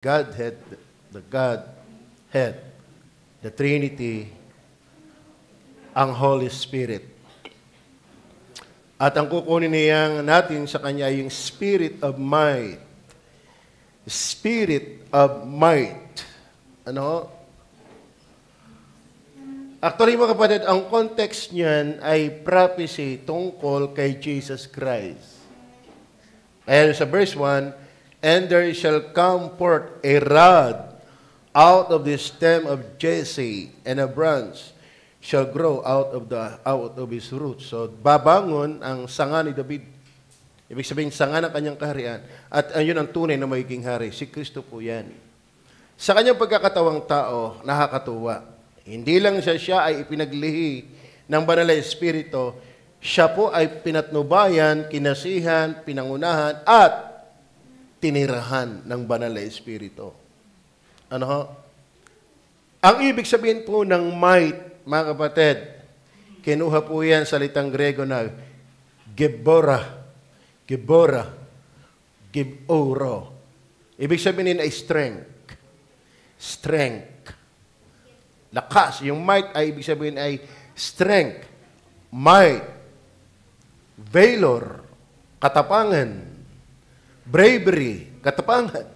Godhead, the Godhead, the Trinity, ang Holy Spirit. At ang kukunin niya natin sa Kanya yung Spirit of Might. Spirit of Might. Ano? Actually, mga kapatid, ang context niyan ay prophecy tungkol kay Jesus Christ. Ayan sa verse 1, "And there shall come forth a rod out of the stem of Jesse, and a branch shall grow out of his roots." So, babangon ang sanga ni David. Ibig sabihin, sanga ng kanyang kaharian. At ayun ang tunay na magiging hari. Si Kristo po yan. Sa kanyang pagkakatawang tao, nakakatuwa. Hindi lang siya ay ipinaglihi ng banal na Espiritu, siya po ay pinatnubayan, kinasihan, pinangunahan, at tinirahan ng banal na Espiritu. Ano ho? Ang ibig sabihin po ng might, mga kapatid, kinuha po yan sa salitang Grego na gebora, giboro. Ibig sabihin ay strength. Strength. Lakas. Yung might ay ibig sabihin ay strength, might, valor, katapangan, bravery, katapangan.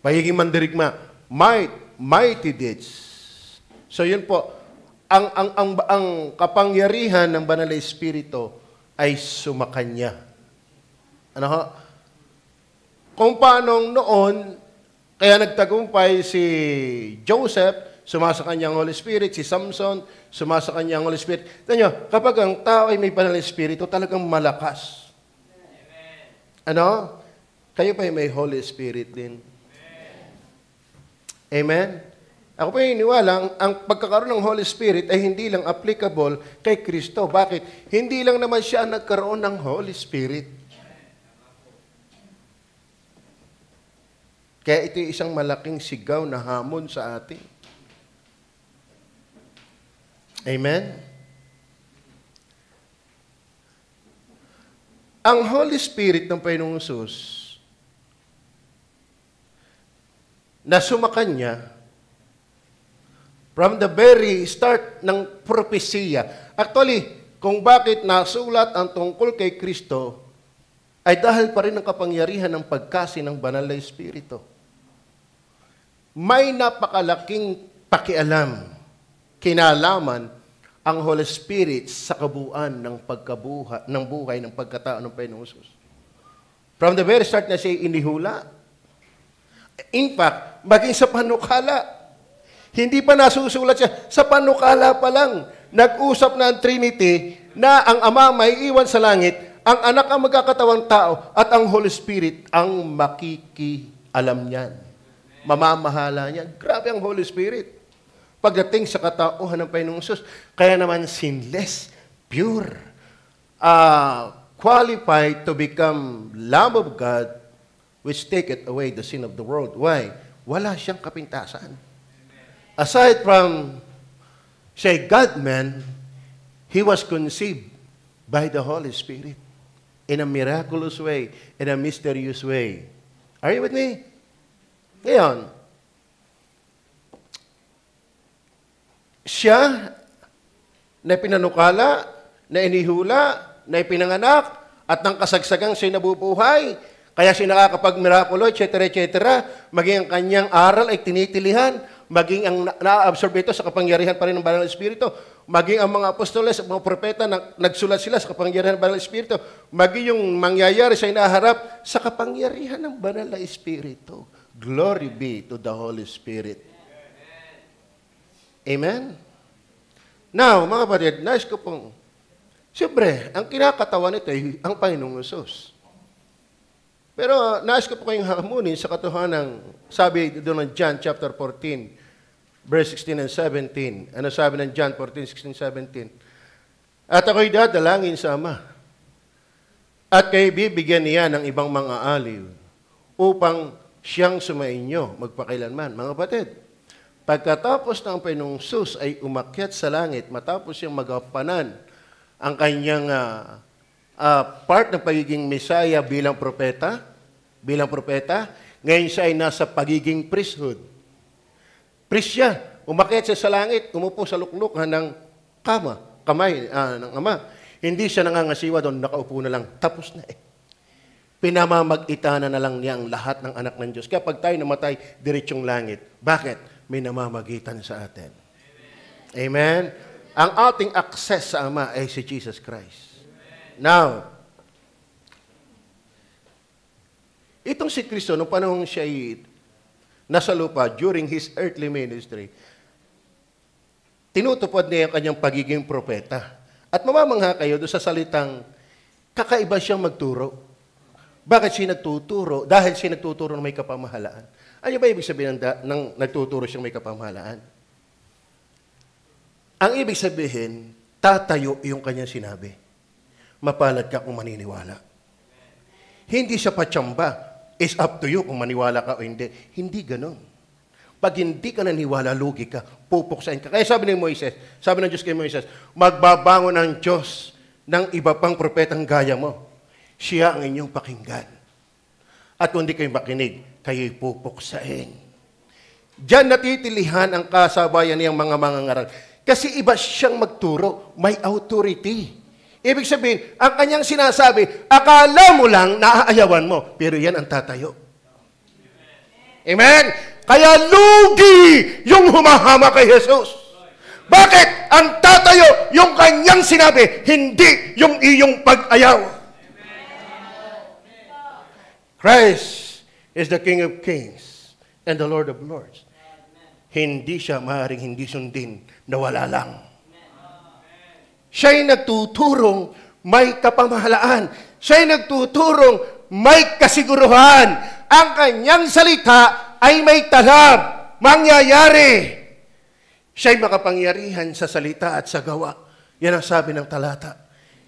Pagiging mandirigma, might, mighty deeds. So yun po, ang kapangyarihan ng banal na Espiritu ay sumakanya. Ano ho? Kung paanong noon, kaya nagtagumpay si Joseph, sumasa kanyang Holy Spirit, si Samson, sumasa kanyang Holy Spirit. Tanyo, kapag ang tao ay may banal na Espiritu, talagang malakas. Ano? Kayo pa may Holy Spirit din. Amen? Ako pa iniwala, ang pagkakaroon ng Holy Spirit ay hindi lang applicable kay Kristo. Bakit? Hindi lang naman siya nagkaroon ng Holy Spirit. Kaya ito isang malaking sigaw na hamon sa atin. Amen? Ang Holy Spirit ng Panginoong Hesus na sumakanya from the very start ng propesya. Actually, kung bakit nasulat ang tungkol kay Kristo ay dahil pa rin ang kapangyarihan ng pagkasi ng banal na Espiritu. May napakalaking pakialam, kinalaman ang Holy Spirit sa kabuuan ng pagkabuhay, ng buhay, ng pagkatao ng Panginoong Hesus. From the very start na siya inihula. In fact, maging sa panukala. Hindi pa nasusulat siya. Sa panukala pa lang, nag-usap na ang Trinity na ang Ama may iwan sa langit, ang Anak ang magkakatawang tao, at ang Holy Spirit ang makikialam niyan. Mamamahala niyan. Grabe ang Holy Spirit. Pagdating sa katauhan ng Panginoong Hesus, kaya naman sinless, pure, qualified to become Lamb of God, which taketh away the sin of the world. Why? Wala siyang kapintasan. Aside from, say, God-man, He was conceived by the Holy Spirit in a miraculous way, in a mysterious way. Are you with me? Ngayon, siya na pinanukala, na inihula, na ipinanganak, at ng kasagsagang siya nabubuhay, kaya siya nakakapag-mirakulo, etc., etc., maging ang kanyang aral ay tinitilihan, maging ang na-absorb ito sa kapangyarihan pa rin ng Banal na Espiritu, maging ang mga apostoles at mga propeta na nagsulat sila sa kapangyarihan ng Banal na Espiritu, maging yung mangyayari sa inaharap sa kapangyarihan ng Banal na Espiritu. Glory be to the Holy Spirit. Amen? Now, mga kapatid, nais ko pong, siyempre, ang kinakatawan nito ay ang Panginoong Hesus. Pero nais ko po kayong hamunin sa katotohanan ng sabi doon ng John chapter 14, verse 16 and 17. Ano sabi ng John 14, 16, 17? "At ako'y dadalangin sa Ama, at kayo bibigyan niya ng ibang mga aliw, upang siyang sumainyo magpakailanman." Mga kapatid, pagkatapos ng Panginoong Hesus ay umakyat sa langit, matapos siyang magampanan ang kanyang part ng pagiging Mesaya bilang propeta, Ngayon siya ay nasa pagiging priesthood. Priest siya. Umakyat siya sa langit, umupo sa luklukhan ng kamay ng Ama. Hindi siya nangangasiwa doon, nakaupo na lang. Tapos na eh. Pinamamag-itanan na lang niya ang lahat ng anak ng Diyos. Kaya pag tayo namatay, diretsyong langit. Bakit? May namamagitan sa atin. Amen? Ang ating access sa Ama ay si Jesus Christ. Now, itong si Kristo, nung panahon siya nasa lupa during His earthly ministry, tinutupad niya ang kanyang pagiging propeta. At mamamangha kayo doon sa salitang kakaiba siyang magturo. Bakit siya nagtuturo? Dahil siya nagtuturo ng may kapamahalaan. Ano ba ibig sabihin ng nagtuturo siyang may kapamahalaan? Ang ibig sabihin, tatayo yung kanyang sinabi. Mapalad ka kung maniniwala. Hindi siya patsamba. It's up to you kung maniwala ka o hindi. Hindi ganon. Pag hindi ka naniwala, lugi ka, pupuksain ka. Kaya sabi ng Diyos kay Moises, magbabangon ang Diyos ng iba pang propetang gaya mo. Siya ang inyong pakinggan. At kung hindi kayo makinig, kayo'y pupuksain. Diyan natitilihan ang kasabayan niyang mga mangangaral. Kasi iba siyang magturo, may authority. Ibig sabihin, ang kanyang sinasabi, akala mo lang naaayawan mo, pero yan ang tatayo. Amen? Kaya lugi yung humahama kay Jesus. Bakit? Ang tatayo, yung kanyang sinabi, hindi yung iyong pag-ayaw. Christ is the King of Kings and the Lord of Lords. Hindi siya maaaring hindi sundin na wala lang. Siya'y nagtuturong may kapamahalaan. Siya'y nagtuturong may kasiguruhan. Ang kanyang salita ay may talab, mangyayari. Siya'y makapangyarihan sa salita at sa gawa. Yan ang sabi ng talata.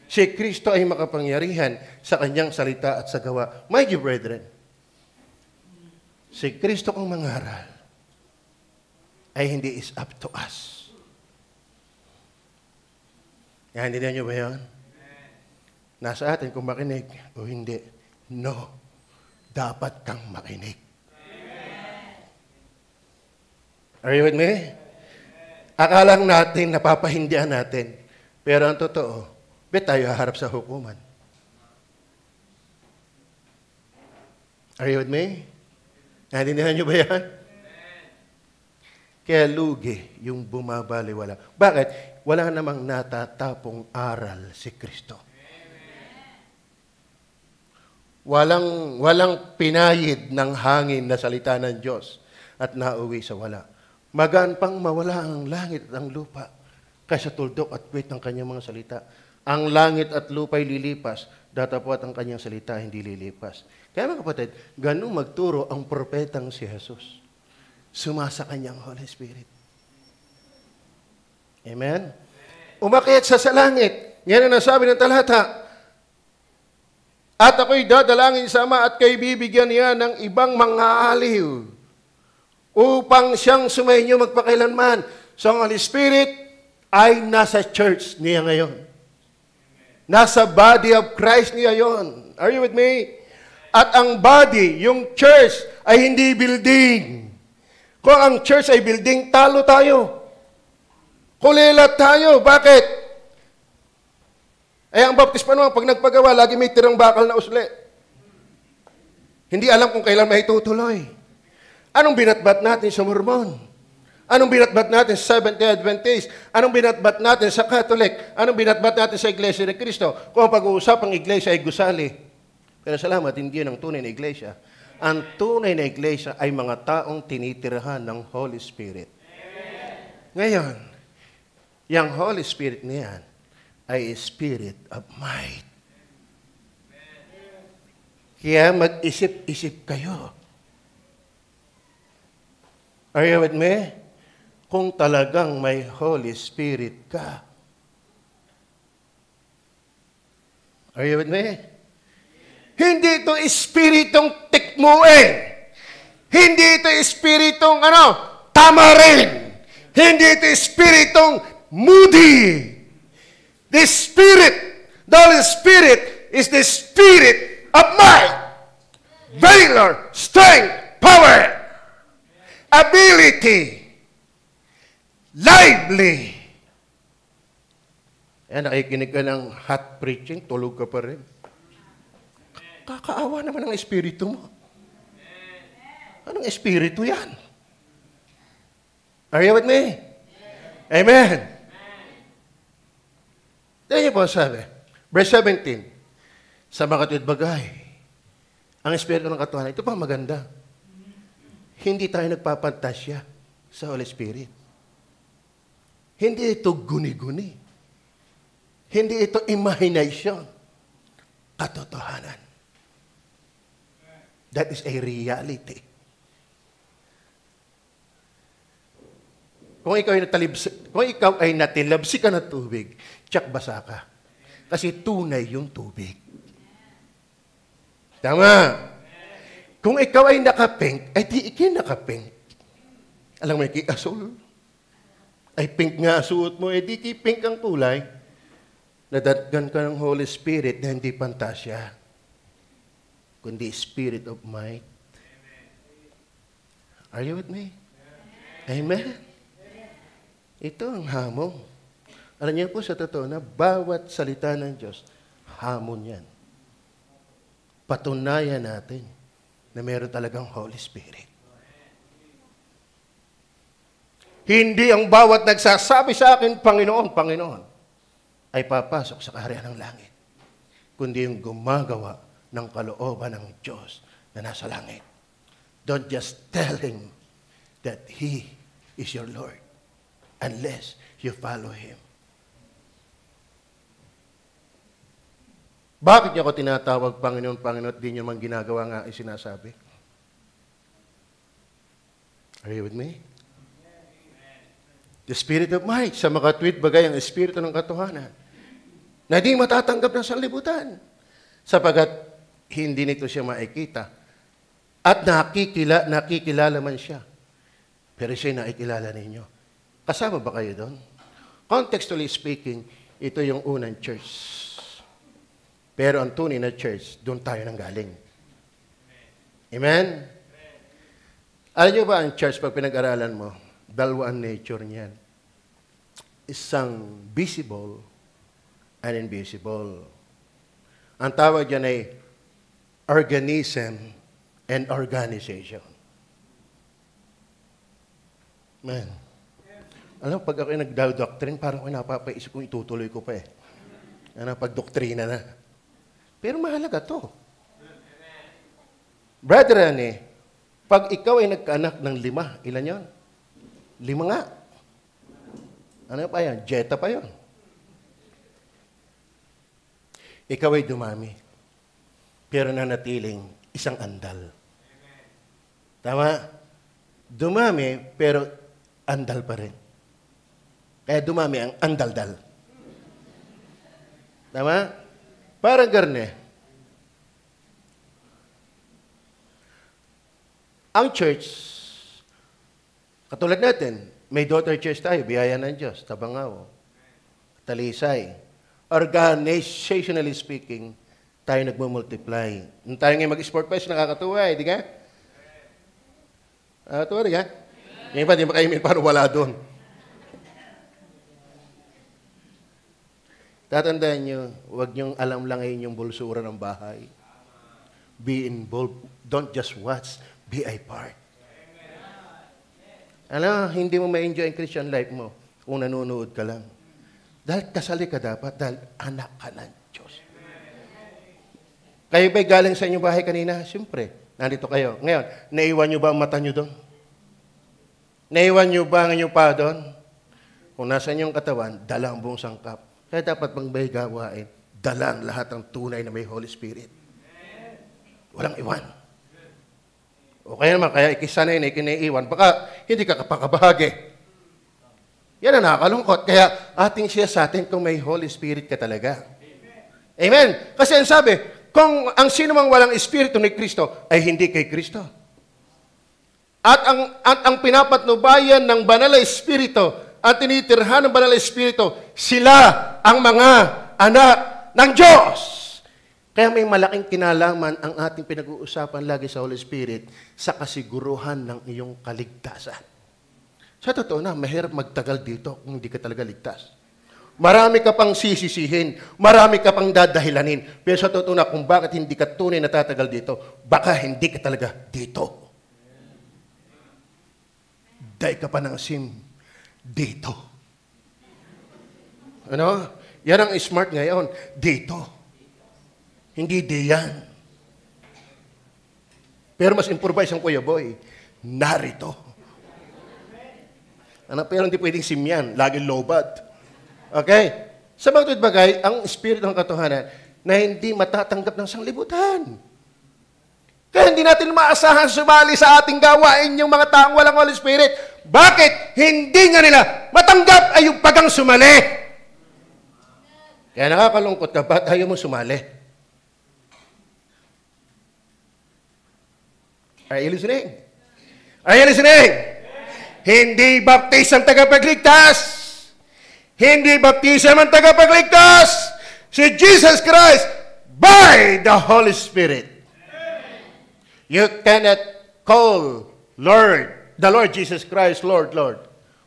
Si Kristo ay makapangyarihan sa kanyang salita at sa gawa. My dear brethren, si Kristo kung mangaral ay hindi is up to us. Naintindihan niyo ba yun? Nasa atin kung makinig o hindi. No. Dapat kang makinig. Are you with me? Akalang natin, napapahindihan natin. Pero ang totoo, tayo haharap sa hukuman. Are you with me? Naintindihan niyo ba yan? Kaya lugi yung bumabaliwala. Bakit? Wala namang natatapong aral si Kristo. Walang pinayid ng hangin na salita ng Diyos at nauwi sa wala. Magaan pang mawala ang langit at ang lupa kaysa tuldok at puwit ng kanyang mga salita. Ang langit at lupa'y lilipas, datapwat ang kanyang salita hindi lilipas. Kaya mga kapatid, ganun magturo ang propetang si Jesus. Sumasa kanyang Holy Spirit. Amen? Umakyat sa langit. Yan ang nasabi ng talata. At ako'y dadalangin sa Ama at kayo bibigyan niya ng ibang mga aliw upang siyang sumainyo magpakailanman. So ang Holy Spirit ay nasa church niya ngayon. Nasa body of Christ niya yon. Are you with me? At ang body, yung church, ay hindi building. Kung ang church ay building, talo tayo. Kulilat tayo. Bakit? Ang baptismo naman, pag nagpagawa, lagi may tirang bakal na usli. Hindi alam kung kailan may tutuloy. Anong binatbat natin sa Mormon? Anong binatbat natin sa Seventh-day Adventist? Anong binatbat natin sa Catholic? Anong binatbat natin sa Iglesia ni Cristo? Kung ang pag-uusapang iglesia ay gusali. Pero salamat, hindi yun ang tunay na iglesia. Ang tunay na iglesia ay mga taong tinitirahan ng Holy Spirit. Ngayon, yung Holy Spirit niyan ay Spirit of might. Kaya mag-isip-isip kayo. Are you with me? Kung talagang may Holy Spirit ka. Are you with me? Hindi ito espiritong tikmuin. Hindi ito espiritong tamarin. Hindi ito espiritong moody. The Holy Spirit is the Spirit of might, valor, strength, power, ability, lively. Nakikinig ka ng hot preaching, tulog ka pa rin. Kakaawa naman ang espiritu mo. Anong espiritu yan? Are you with me? Amen. Dahil po sabi, verse 17, sa mga katuwid bagay, ang espiritu ng katuhanan, ito pa maganda. Hindi tayo nagpapantasya sa Holy Spirit. Hindi ito guni-guni. Hindi ito imagination. Katotohanan. That is a reality. Kung ikaw ay natilabsi ka ng tubig, tsak basa ka. Kasi tunay yung tubig. Tama. Kung ikaw ay nakapink, ay di ikin nakapink. Alam mo, asul. Ay pink nga suot mo, di pink ang kulay. Nadatgan ka ng Holy Spirit na hindi pantasya, kundi Spirit of might. Are you with me? Amen. Ito ang hamon. Alam niyo po sa totoo na bawat salita ng Diyos, hamon yan. Patunayan natin na meron talagang Holy Spirit. Hindi ang bawat nagsasabi sa akin, Panginoon, Panginoon, ay papasok sa kaharian ng langit, kundi yung gumagawa ng kalooban ng Diyos na nasa langit. Don't just tell Him that He is your Lord unless you follow Him. Bakit niyo ako tinatawag Panginoon, Panginoon at di niyo man ginagawa nga ay sinasabi? Are you with me? The Spirit of might, sa makatwid bagay ang Espiritu ng katotohanan, na di matatanggap ng sanlibutan, sapagat hindi nito siya makikita at nakikilala man siya. Pero siya nakikilala ninyo. Kasama ba kayo doon? Contextually speaking, ito yung unang church. Pero ang tunay na church, doon tayo nanggaling. Amen? Alam niyo ba ang church, pag pinag-aralan mo, dalawa ang nature niyan. Isang visible and invisible. Ang tawag diyan ay organism and organization. Man. Alam, pag ako nagdodoctrine, parang ako napapaisip kung itutuloy ko pa eh. Pag-doktrina na. Pero mahalaga to. Brother, pag ikaw ay nagkaanak ng 5, ilan yon? 5 nga. Ano pa yan? Jeta pa yon. Ikaw ay dumami, pero nanatiling isang andal. Tama? Dumami, pero andal pa rin. Kaya dumami ang andaldal. Tama? Parang garne. Ang church, katulad natin, may daughter church tayo, biyaya ng Diyos, Tabangao, Talisay. Organizationally speaking, tayo nagmumultiply. Nung tayo ngayon mag-sport fest, nakakatuwa eh, di ka? Nakakatuwa, di ka? Ngayon pa, di ba kayo paano wala doon? Tatandaan nyo, huwag nyong alam lang yung bulsura ng bahay. Be involved. Don't just watch. Be a part. Alam, hindi mo ma-enjoy ang Christian life mo kung nanonood ka lang. Dahil kasali ka dapat, dahil anak ka ng Diyos. Kayo ba'y galing sa inyong bahay kanina? Siyempre, nandito kayo. Ngayon, naiwan nyo ba ang mata nyo doon? Naiwan nyo ba ang inyong paa doon? Kung nasa inyong katawan, dala ang buong sangkap. Kaya dapat pang may gawain, dala ang lahat ng tunay na may Holy Spirit. Walang iwan. O kaya naman, kaya ikisanay na ikinaiwan, baka hindi ka kapakabahagi. Yan ang nakakalungkot. Kaya ating siya sa atin kung may Holy Spirit ka talaga. Amen? Kasi ang sabi, kung ang sino mang walang Espiritu ni Kristo ay hindi kay Kristo. At ang pinapatnubayan ng Banal na Espiritu at tinitirhan ng Banal na Espiritu, sila ang mga anak ng Diyos. Kaya may malaking kinalaman ang ating pinag-uusapan lagi sa Holy Spirit sa kasiguruhan ng iyong kaligtasan. Sa totoo na, mahirap magtagal dito kung hindi ka talaga ligtas. Marami ka pang sisisihin, marami ka pang dadahilanin. Pero sa totoo na, kung bakit hindi ka tunay na tatagal dito, baka hindi ka talaga dito. Dahil ka pa ng sim dito. Ano? Yan ang smart ngayon. Dito. Hindi diyan. Pero mas improvise ang Kuya Boy. Narito. Ano, pero hindi pwedeng sim yan. Laging lowbat. Okay? Sa mga bagay, ang espiritu ng katotohanan na hindi matatanggap ng sanglibutan. Kaya hindi natin maasahan sumali sa ating gawain yung mga taong walang Holy Spirit. Bakit? Hindi nga nila matanggap ay yung pagang sumali. Kaya nakakalungkot ka, ba't ayaw mo sumali? Are you listening? Are you listening? Hindi baptism ang tagapagligtas. Hindi baptism ang tagapagligtas. Si Jesus Christ by the Holy Spirit. You cannot call the Lord Jesus Christ, Lord, Lord,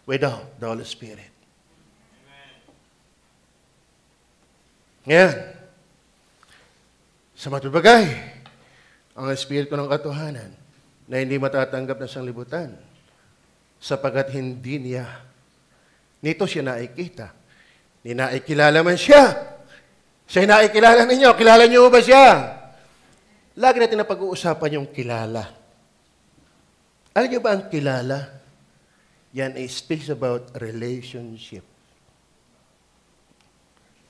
without the Holy Spirit. Ngayon, sa matubagay, ang Espiritu ng katotohanan na hindi matatanggap ng sanglibutan sapagkat hindi nito siya nakikita. Ninaikilala man siya. Siya nakikilala ninyo. Kilala niyo ba siya? Lagi natin na pag-uusapan yung kilala. Alam niyo ba ang kilala? Yan speaks about relationship.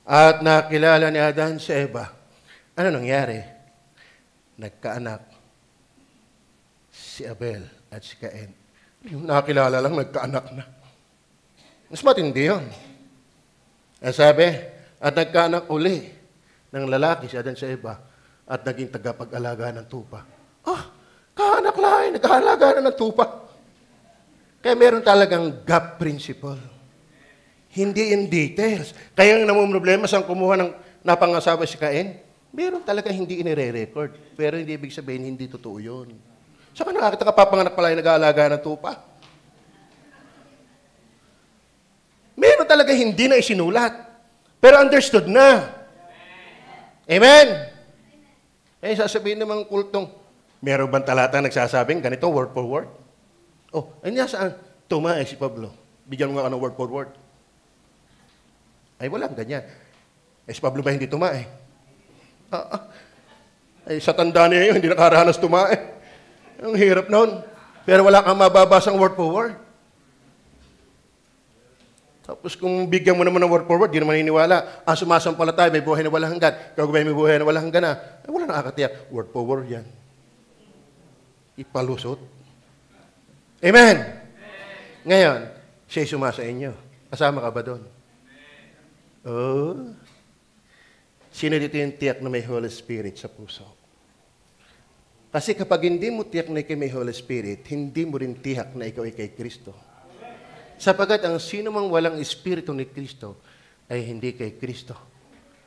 At nakilala ni Adan si Eva. Ano nangyari? Nagkaanak si Abel at si Cain. Yung nakilala lang, nagkaanak na. Mas matindi yun. Sabi, at nagkaanak uli ng lalaki si Adan sa Eva at naging tagapag-alaga ng tupa. Kaanak lang, nag-aalaga na ng tupa. Kaya meron talagang gap principle. Hindi in details. Kaya ang namumroblema sa kumuha ng napangasawa si Cain, meron talaga hindi inire-record. Pero hindi ibig sabihin, hindi totoo yun. Saka nakakita ka papanganak pala yung nag-aalaga ng tupa. Meron talaga hindi na isinulat. Pero understood na. Amen? Eh, sasabihin naman kultong, meron bang talata nagsasabing ganito, word for word? Ay niya saan? Tumae si Pablo. Bigyan mo nga ka ng word for word. Ay, walang ganyan. Si Pablo ba hindi tumae? Ay, sa tanda niya yun, hindi nakaranas tumae. Ang hirap noon. Pero wala kang mababasang word for word. Tapos kung bigyan mo naman ng word for word, di naman naniniwala. Sumasampalataya, may buhay na walang hanggan. Gagawin may buhay na walang hanggan na. Ay, wala nakakatiyak. Word for word yan. Ipalusot. Amen? Ngayon, siya'y sumasa inyo. Kasama ka ba doon? Sino dito yung tiyak na may Holy Spirit sa puso? Kasi kapag hindi mo tiyak na ikaw may Holy Spirit, hindi mo rin tiyak na ikaw ay kay Kristo. Sapagat ang sino mang walang Espiritu ni Kristo ay hindi kay Kristo.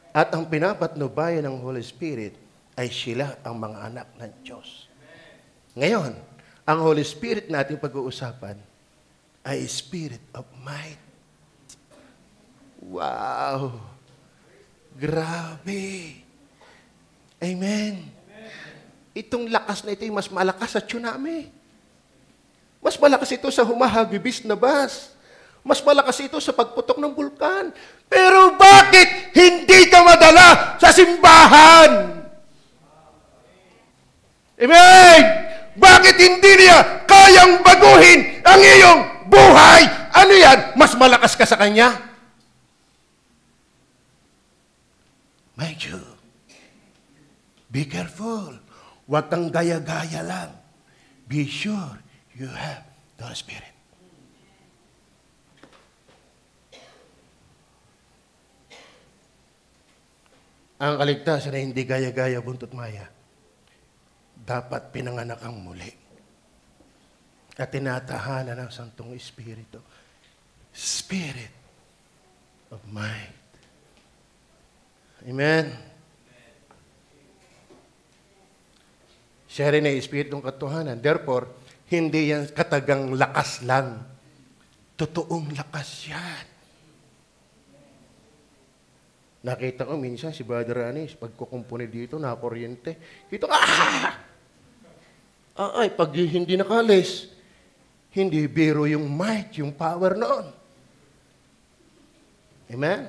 At ang pinapatnubayan ng Holy Spirit ay sila ang mga anak ng Diyos. Ngayon, ang Holy Spirit nating pag-uusapan ay Spirit of Might. Wow! Grabe! Amen! Itong lakas na ito ay mas malakas sa tsunami. Mas malakas ito sa humahagibis na bas. Mas malakas ito sa pagputok ng bulkan. Pero bakit hindi ka madala sa simbahan? Amen! Bakit hindi niya kayang baguhin ang iyong buhay? Ano yan? Mas malakas ka sa Kanya? Mind you, be careful. Huwag kang gaya-gaya lang. Be sure you have the Holy Spirit. Ang kaligtasan ay hindi gaya-gaya, buntot maya. Dapat pinanganak ang muli. At tinatahanan ng Santong Espiritu. Spirit of Might. Amen. Siya rin ay Espiritong katotohanan. Therefore, hindi yan katagang lakas lang. Totoong lakas yan. Nakita ko minsan si Brother Anis, pagkukumpuni dito, nakakuryente. Dito, ay, pag hindi nakalis, hindi biro yung might, yung power noon. Amen?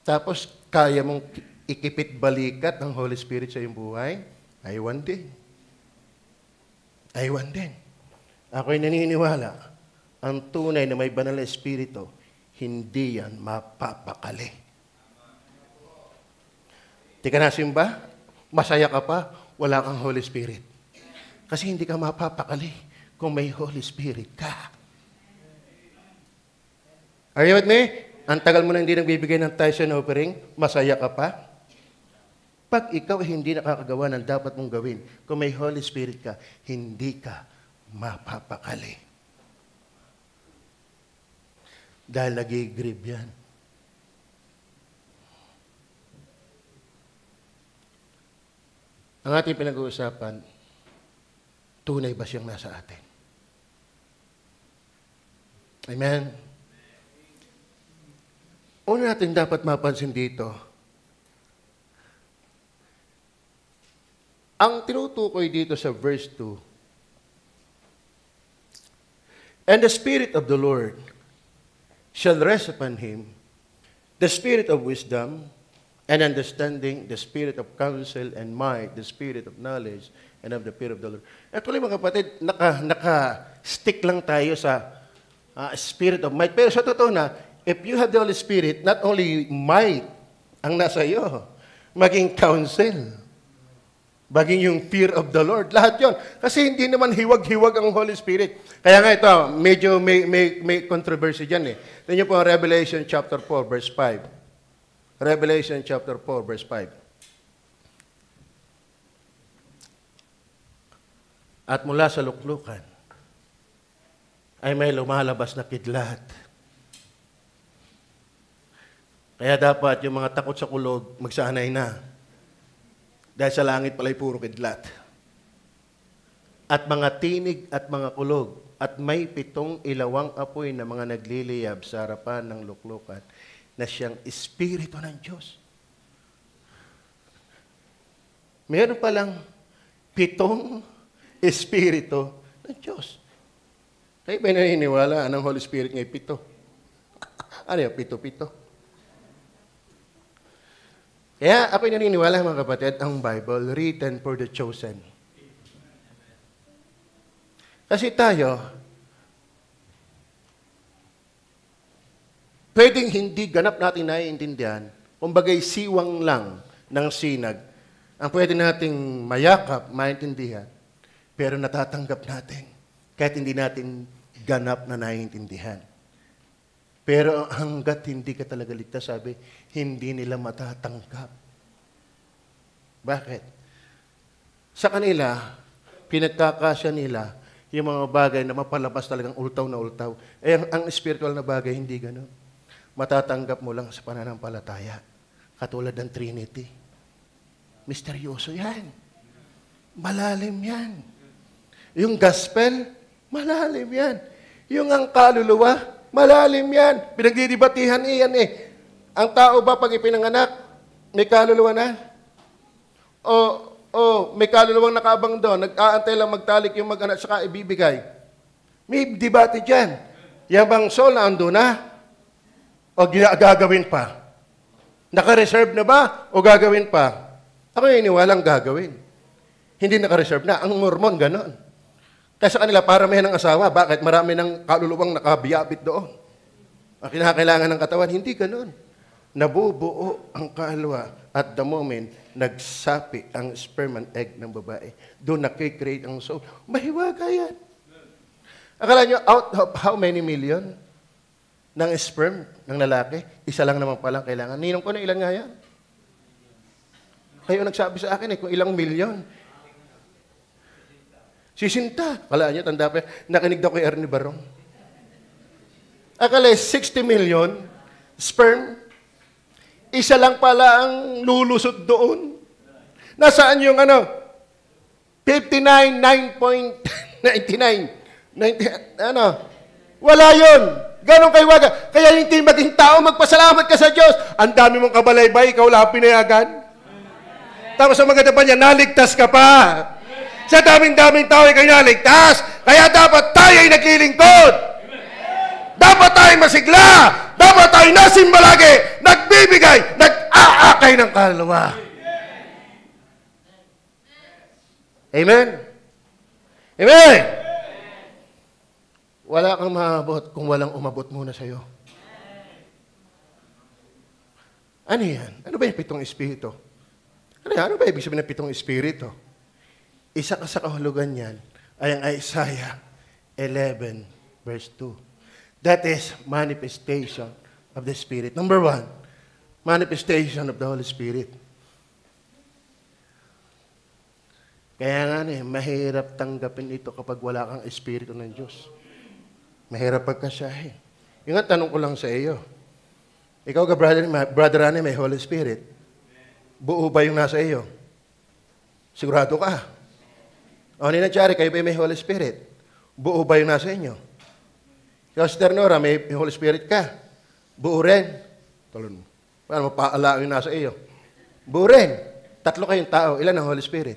Tapos, kaya mong ikipit balikat ng Holy Spirit sa iyong buhay, aywan din. Aywan din. Ako'y naniniwala, ang tunay na may banal na Espiritu, hindi yan mapapakali. Di ka nasimba? Masaya ka pa? Wala kang Holy Spirit. Kasi hindi ka mapapakali kung may Holy Spirit ka. Are you with me? Ang tagal mo na hindi nagbibigay ng tithes and offering, masaya ka pa? Pag ikaw hindi nakakagawa ng dapat mong gawin, kung may Holy Spirit ka, hindi ka mapapakali. Dahil nag-i-grieve yan. Ang ating pinag-uusapan, tunay ba siyang nasa atin? Amen? Una natin dapat mapansin dito, ang tinutukoy dito sa verse 2, and the Spirit of the Lord shall rest upon him, the Spirit of wisdom and understanding, the Spirit of counsel and might, the Spirit of knowledge and of the fear of the Lord. Actually, mga kapatid, naka-stick lang tayo sa Spirit of might. Pero sa totoo na, if you have the Holy Spirit, not only might ang nasa iyo, maging counsel, maging yung fear of the Lord, lahat yon. Kasi hindi naman hiwag-hiwag ang Holy Spirit. Kaya nga ito, medyo may controversy dyan eh. Tingnan niyo po ang Revelation chapter 4, verse 5. Revelation chapter 4, verse 5. At mula sa luklukan ay may lumalabas na kidlat. Kaya dapat yung mga takot sa kulog, magsanay na. Dahil sa langit pala'y puro kidlat. At mga tinig at mga kulog, at may 7 ilawang apoy na mga nagliliyab sa harapan ng luklukan, na siyang Espiritu ng Diyos. Meron palang 7 Espiritu ng Diyos. Kayo ba naniniwala ang Holy Spirit ngay 7? Ano yung 7? Kaya ako'y naniniwala, mga kapatid, ang Bible written for the chosen. Kasi tayo, pwedeng hindi ganap natin naiintindihan, kumbagay siwang lang ng sinag, ang pwede nating mayakap, maintindihan, pero natatanggap natin, kahit hindi natin ganap na naiintindihan. Pero hanggat hindi ka talaga ligtas, sabi, hindi nila matatanggap. Bakit? Sa kanila, pinagkakasya nila yung mga bagay na mapalabas talagang ultaw na ultaw. Eh, ang spiritual na bagay, hindi gano'n. Matatanggap mo lang sa pananampalataya. Katulad ng Trinity. Misteryoso yan. Malalim yan. Yung gospel, malalim yan. Yung ang kaluluwa, malalim yan. Pinagdidibatihan iyan eh. Ang tao ba pag ipinanganak, may kaluluwa na? O may kaluluwang nakabang doon, nag-aantay lang magtalik yung mag-anak saka ibibigay. May debate dyan. Yabang soul na ando na, o gagawin pa? Naka-reserve na ba o gagawin pa? Ako yung iniwalang gagawin. Hindi naka-reserve na. Ang Mormon, gano'n. Kaya sa kanila, para may ng asawa. Bakit? Marami ng kaluluwang nakabiyabit doon. Ang kinakailangan ng katawan, hindi gano'n. Nabubuo ang kaluluwa at the moment, nagsapi ang sperm and egg ng babae. Doon nakikreate ang soul. Mahiwaga yan. Akala nyo, out of how many million ng sperm ng lalaki, isa lang naman palang kailangan. Ninong ko na ilan nga yan? Kayo nagsabi sa akin kung ilang milyon. Sisinta. Akala nyo, tanda pa, nakinig daw kay Ernie Barong. Akala 60 million sperm, isa lang pala ang lulusot doon. Nasaan yung 59, 9.99. Ano? Wala yun. Ganon kayo waga. Kaya hindi maging tao, magpasalamat ka sa Diyos. Ang dami mong kabalaybay, ikaw lang pinayagan. Tapos ang maganda pa niya, naligtas ka pa. Sa daming-daming tao, ikaw naligtas. Kaya dapat tayo ay naglilingkod. Dapat tayo masigla. Dapat tayo nasimba lagi. Nagbibigay. Nag-aakay ng kaluluwa. Amen? Amen? Wala kang maabot kung walang umabot muna sa'yo. Ano yan? Ano ba yung 7 espiritu? Ano yan? Ano ba ibig sabihin ng 7 espiritu? Isa ka sa kahulugan yan ay ang Isaiah 11 verse 2. That is manifestation of the Spirit. Number 1, manifestation of the Holy Spirit. Kaya nga mahirap tanggapin ito kapag wala kang Espiritu ng Diyos. Mahirap pagkasahin. Yung nga, tanong ko lang sa iyo. Ikaw ka, brother Rani, may Holy Spirit. Buo ba yung nasa iyo? Sigurado ka. O, Nina Chari, kayo ba may Holy Spirit? Buo ba yung nasa inyo? Ikaw, Sister Nora, may Holy Spirit ka? Buo rin. Talon mo. Paano mapaala yung nasa iyo? Buo rin. 3 kayong tao. Ilan ang Holy Spirit?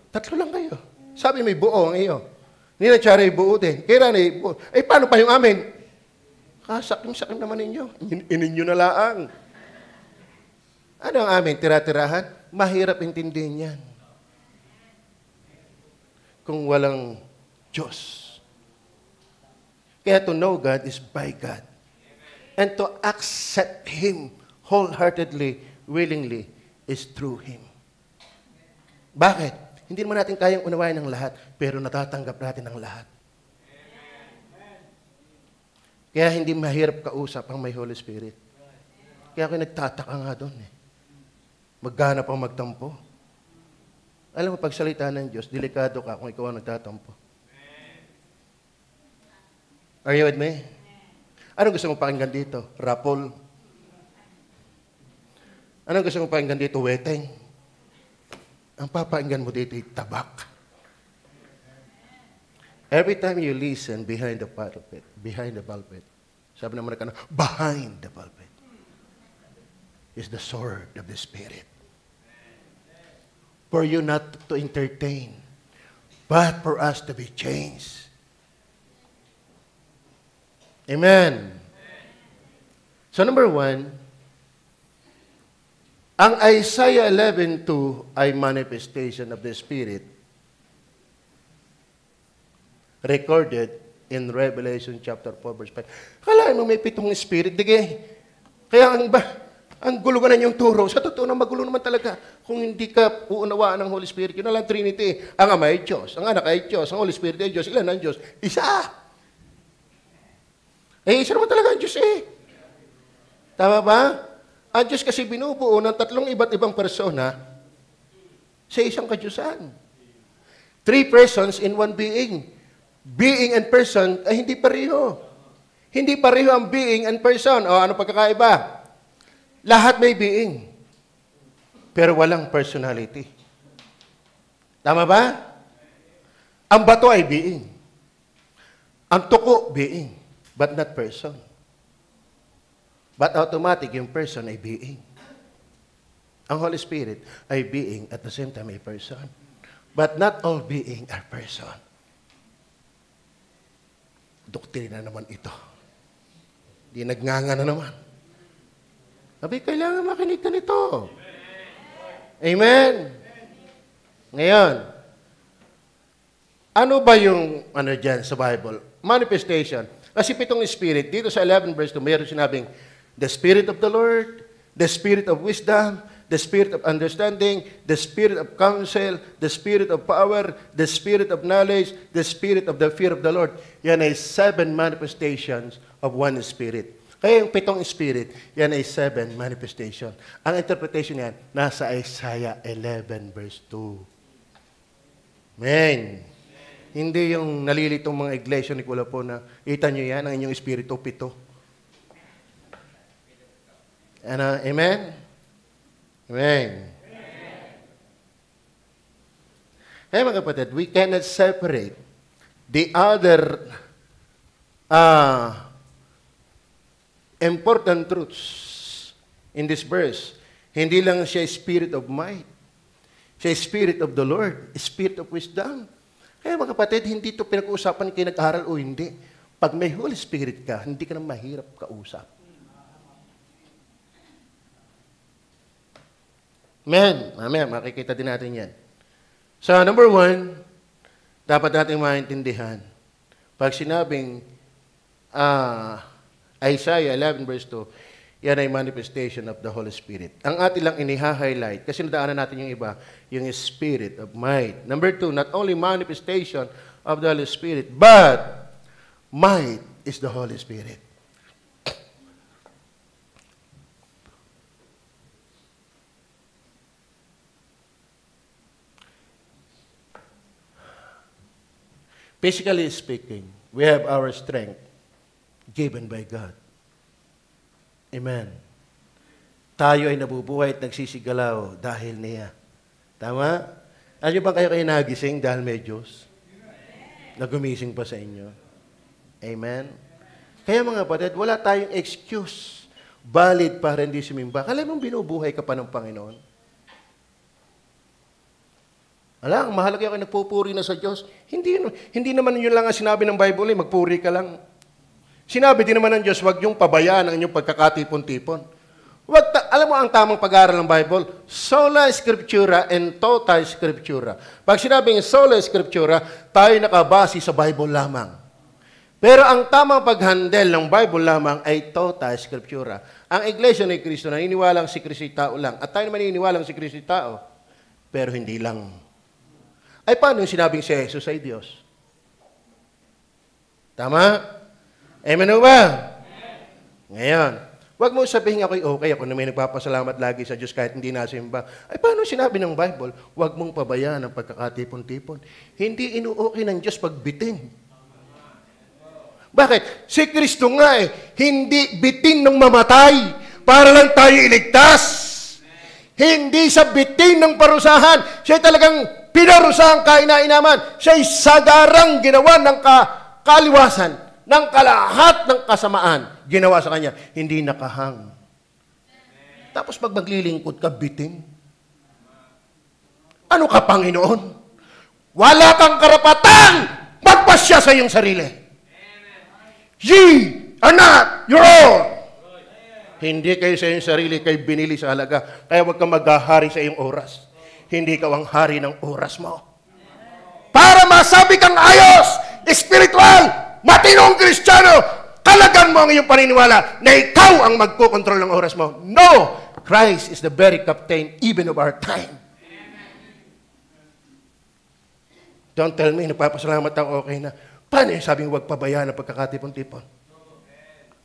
3 lang kayo. Sabi may buo ang iyo. Nina Chari, buo din. Kaya Rani, buo. Eh, paano pa yung amin? Sakim naman ninyo. Ininyo na laang. Ano ang amin? Tira-tirahan? Mahirap intindihin yan. Kung walang Diyos. Kaya to know God is by God. And to accept Him wholeheartedly, willingly, is through Him. Bakit? Hindi naman natin kayang unawain ng lahat, pero natatanggap natin ang lahat. Kaya hindi mahirap kausap ang may Holy Spirit. Kaya ako nagtataka nga doon Magganap ang magtampo. Alam mo, pagsalita ng Diyos, delikado ka kung ikaw ang nagtatampo. Are you with me? Anong gusto mong pakinggan dito? Rapol? Anong gusto mong pakinggan dito? Weteng? Ang papakinggan mo dito ay tabak. Every time you listen behind the pulpit, sabi naman ka na, behind the pulpit is the sword of the Spirit. For you not to entertain, but for us to be changed. Amen. So number 1, ang Isaiah 11:2 ay manifestation of the Spirit recorded in Revelation chapter 4 verse 5. Kalahin mo may 7 Spirit, dige. Kaya ang gulo na yung turo. Sa totoo na magulo naman talaga. Kung hindi ka uunawaan ng Holy Spirit, yun na lang Trinity. Ang Ama ay Diyos, ang Anak ay Diyos, ang Holy Spirit ay Diyos. Ilan ang Diyos? Isa. Isa naman talaga ang Diyos Tama ba? Ang Diyos kasi binubuo ng 3 iba't ibang persona sa isang kadyusan. 3 persons in 1 being. Being and person ay hindi pareho. Hindi pareho ang being and person. O ano pagkakaiba? Lahat may being. Pero walang personality. Tama ba? Ang bato ay being. Ang tuko, being. But not person. But automatic, yung person ay being. Ang Holy Spirit ay being at the same time a person. But not all being are person. Doktrina naman ito. Di nagnganga na naman. Sabi, kailangan makinig ka nito. Amen. Ngayon, ano ba yung dyan sa Bible? Manifestation. Kasi 7 Spirit, dito sa 11 verse 2, mayroon sinabing, the Spirit of the Lord, the Spirit of wisdom, the Spirit of understanding, the Spirit of counsel, the Spirit of power, the Spirit of knowledge, the Spirit of the fear of the Lord. Yan ay 7 manifestations of one Spirit. Kaya yung 7 Spirit, yan ay 7 manifestation. Ang interpretation yan, nasa Isaiah 11 verse 2. Amen. Hindi yung nalilitong mga iglesia ni Kulapo na, kita nyo yan, ang inyong Espiritu 7. Amen? Amen. Kaya mga kapatid, we cannot separate the other important truths in this verse. Hindi lang siya spirit of might. Siya spirit of the Lord, spirit of wisdom. Kaya mga kapatid, hindi ito pinag-uusapan kayo nag-aral o hindi. Pag may Holy Spirit ka, hindi ka na mahirap kausap. Amen. Amen. Makikita din natin yan. So, number 1, dapat natin maintindihan. Pag sinabing Isaiah 11 verse 2, yan ay manifestation of the Holy Spirit. Ang atin lang iniha-highlight, kasi nadaanan natin yung iba, yung spirit of might. Number 2, not only manifestation of the Holy Spirit, but might is the Holy Spirit. Physically speaking, we have our strength given by God. Amen. Tayo ay nabubuhay at nagsisigalaw dahil niya. Tama? Ano ba kayo nagising dahil may Diyos? Nagumising pa sa inyo. Amen? Kaya mga kapatid, wala tayong excuse valid para hindi sumimba. Kala mong binubuhay ka pa ng Panginoon? Ang mahalaga kayo nagpupuri na sa Diyos. Hindi naman yun lang ang sinabi ng Bible, magpuri ka lang. Sinabi din naman ng Diyos, huwag yung pabayaan ang inyong pagkakatipon-tipon. Alam mo ang tamang pag-aaral ng Bible? Sola Scriptura and Tota Scriptura. Pag sinabing Sola Scriptura, tayo nakabase sa Bible lamang. Pero ang tamang pag-handle ng Bible lamang ay Tota Scriptura. Ang Iglesia ni Cristo, naniniwalang si Kristo tao lang. At tayo naman naniniwalang si Kristo tao. Pero hindi lang. Ay paano yung sinabing si Jesus ay Diyos? Tama? Amen o ba? Ngayon, wag mo sabihin ako'y okay, ako na may nagpapasalamat lagi sa Diyos kahit hindi nasimba. Ay, paano sinabi ng Bible? Wag mong pabayaan ang pagkakatipon-tipon. Hindi inuuki ng Diyos pagbitin. Bakit? Si Kristo nga hindi bitin ng mamatay para lang tayo iligtas. Hindi sa bitin ng parusahan. Siya talagang pinarusahan kainainaman. Siya'y sagarang ginawa ng kaliwasan. Ng kalahat ng kasamaan, ginawa sa kanya, hindi nakahang. Tapos pag maglilingkod ka, bitin. Ano ka, Panginoon? Wala kang karapatang magpasya sa iyong sarili. Ye are not your own. Hindi kayo sa iyong sarili, kayo binili sa halaga. Kaya huwag kang maghahari sa iyong oras. Hindi ka ang hari ng oras mo. Para masabi kang ayos, spiritual, matinong Kristiyano, kalagan mo ang iyong paniniwala na ikaw ang magkokontrol ng oras mo. No! Christ is the very captain even of our time. Don't tell me, nagpapasalamat ako, okay na. Paano yung sabing huwag pabayaan ang pagkakatipon-tipon?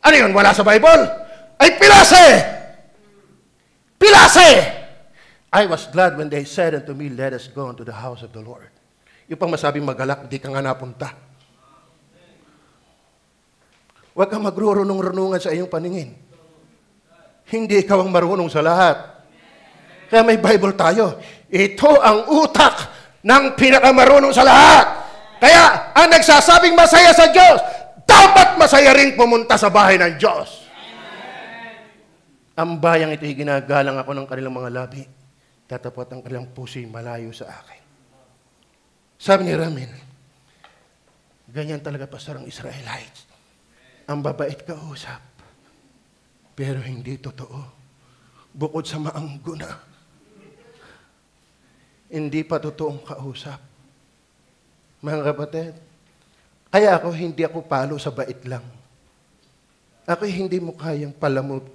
Ano yun? Wala sa Bible? Ay, pilase! Pilase! I was glad when they said unto me, let us go into the house of the Lord. Yung pang masabing magalak, di ka nga napunta. Huwag kang magrurunong-runungan sa iyong paningin. Hindi ikaw ang marunong sa lahat. Kaya may Bible tayo. Ito ang utak ng pinakamarunong sa lahat. Kaya ang nagsasabing masaya sa Diyos, dapat masaya rin pumunta sa bahay ng Diyos. Ang bayang ito'y ginagalang ako ng kanilang mga labi. Tatapot ang kanilang puso'y malayo sa akin. Sabi ni Ramin, ganyan talaga pastor ang Israelites. Ang babait kausap, pero hindi totoo. Bukod sa maangguna, hindi pa totoong kausap. Mga kapatid, kaya hindi ako palo sa bait lang. Ako hindi mo kayang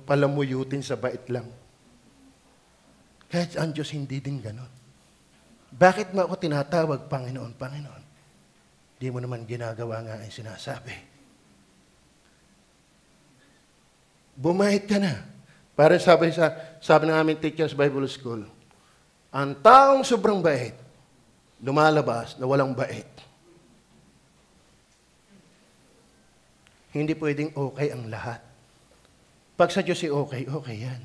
palamuyutin sa bait lang. Kahit ang Diyos hindi din ganon. Bakit mo ako tinatawag, Panginoon, Panginoon? Di mo naman ginagawa nga ang sinasabi. Bumait ka na. Para sabi ng aming teachers Bible School, ang taong sobrang bait, lumalabas na walang bait. Hindi pwedeng okay ang lahat. Pag sa Diyos okay, okay yan.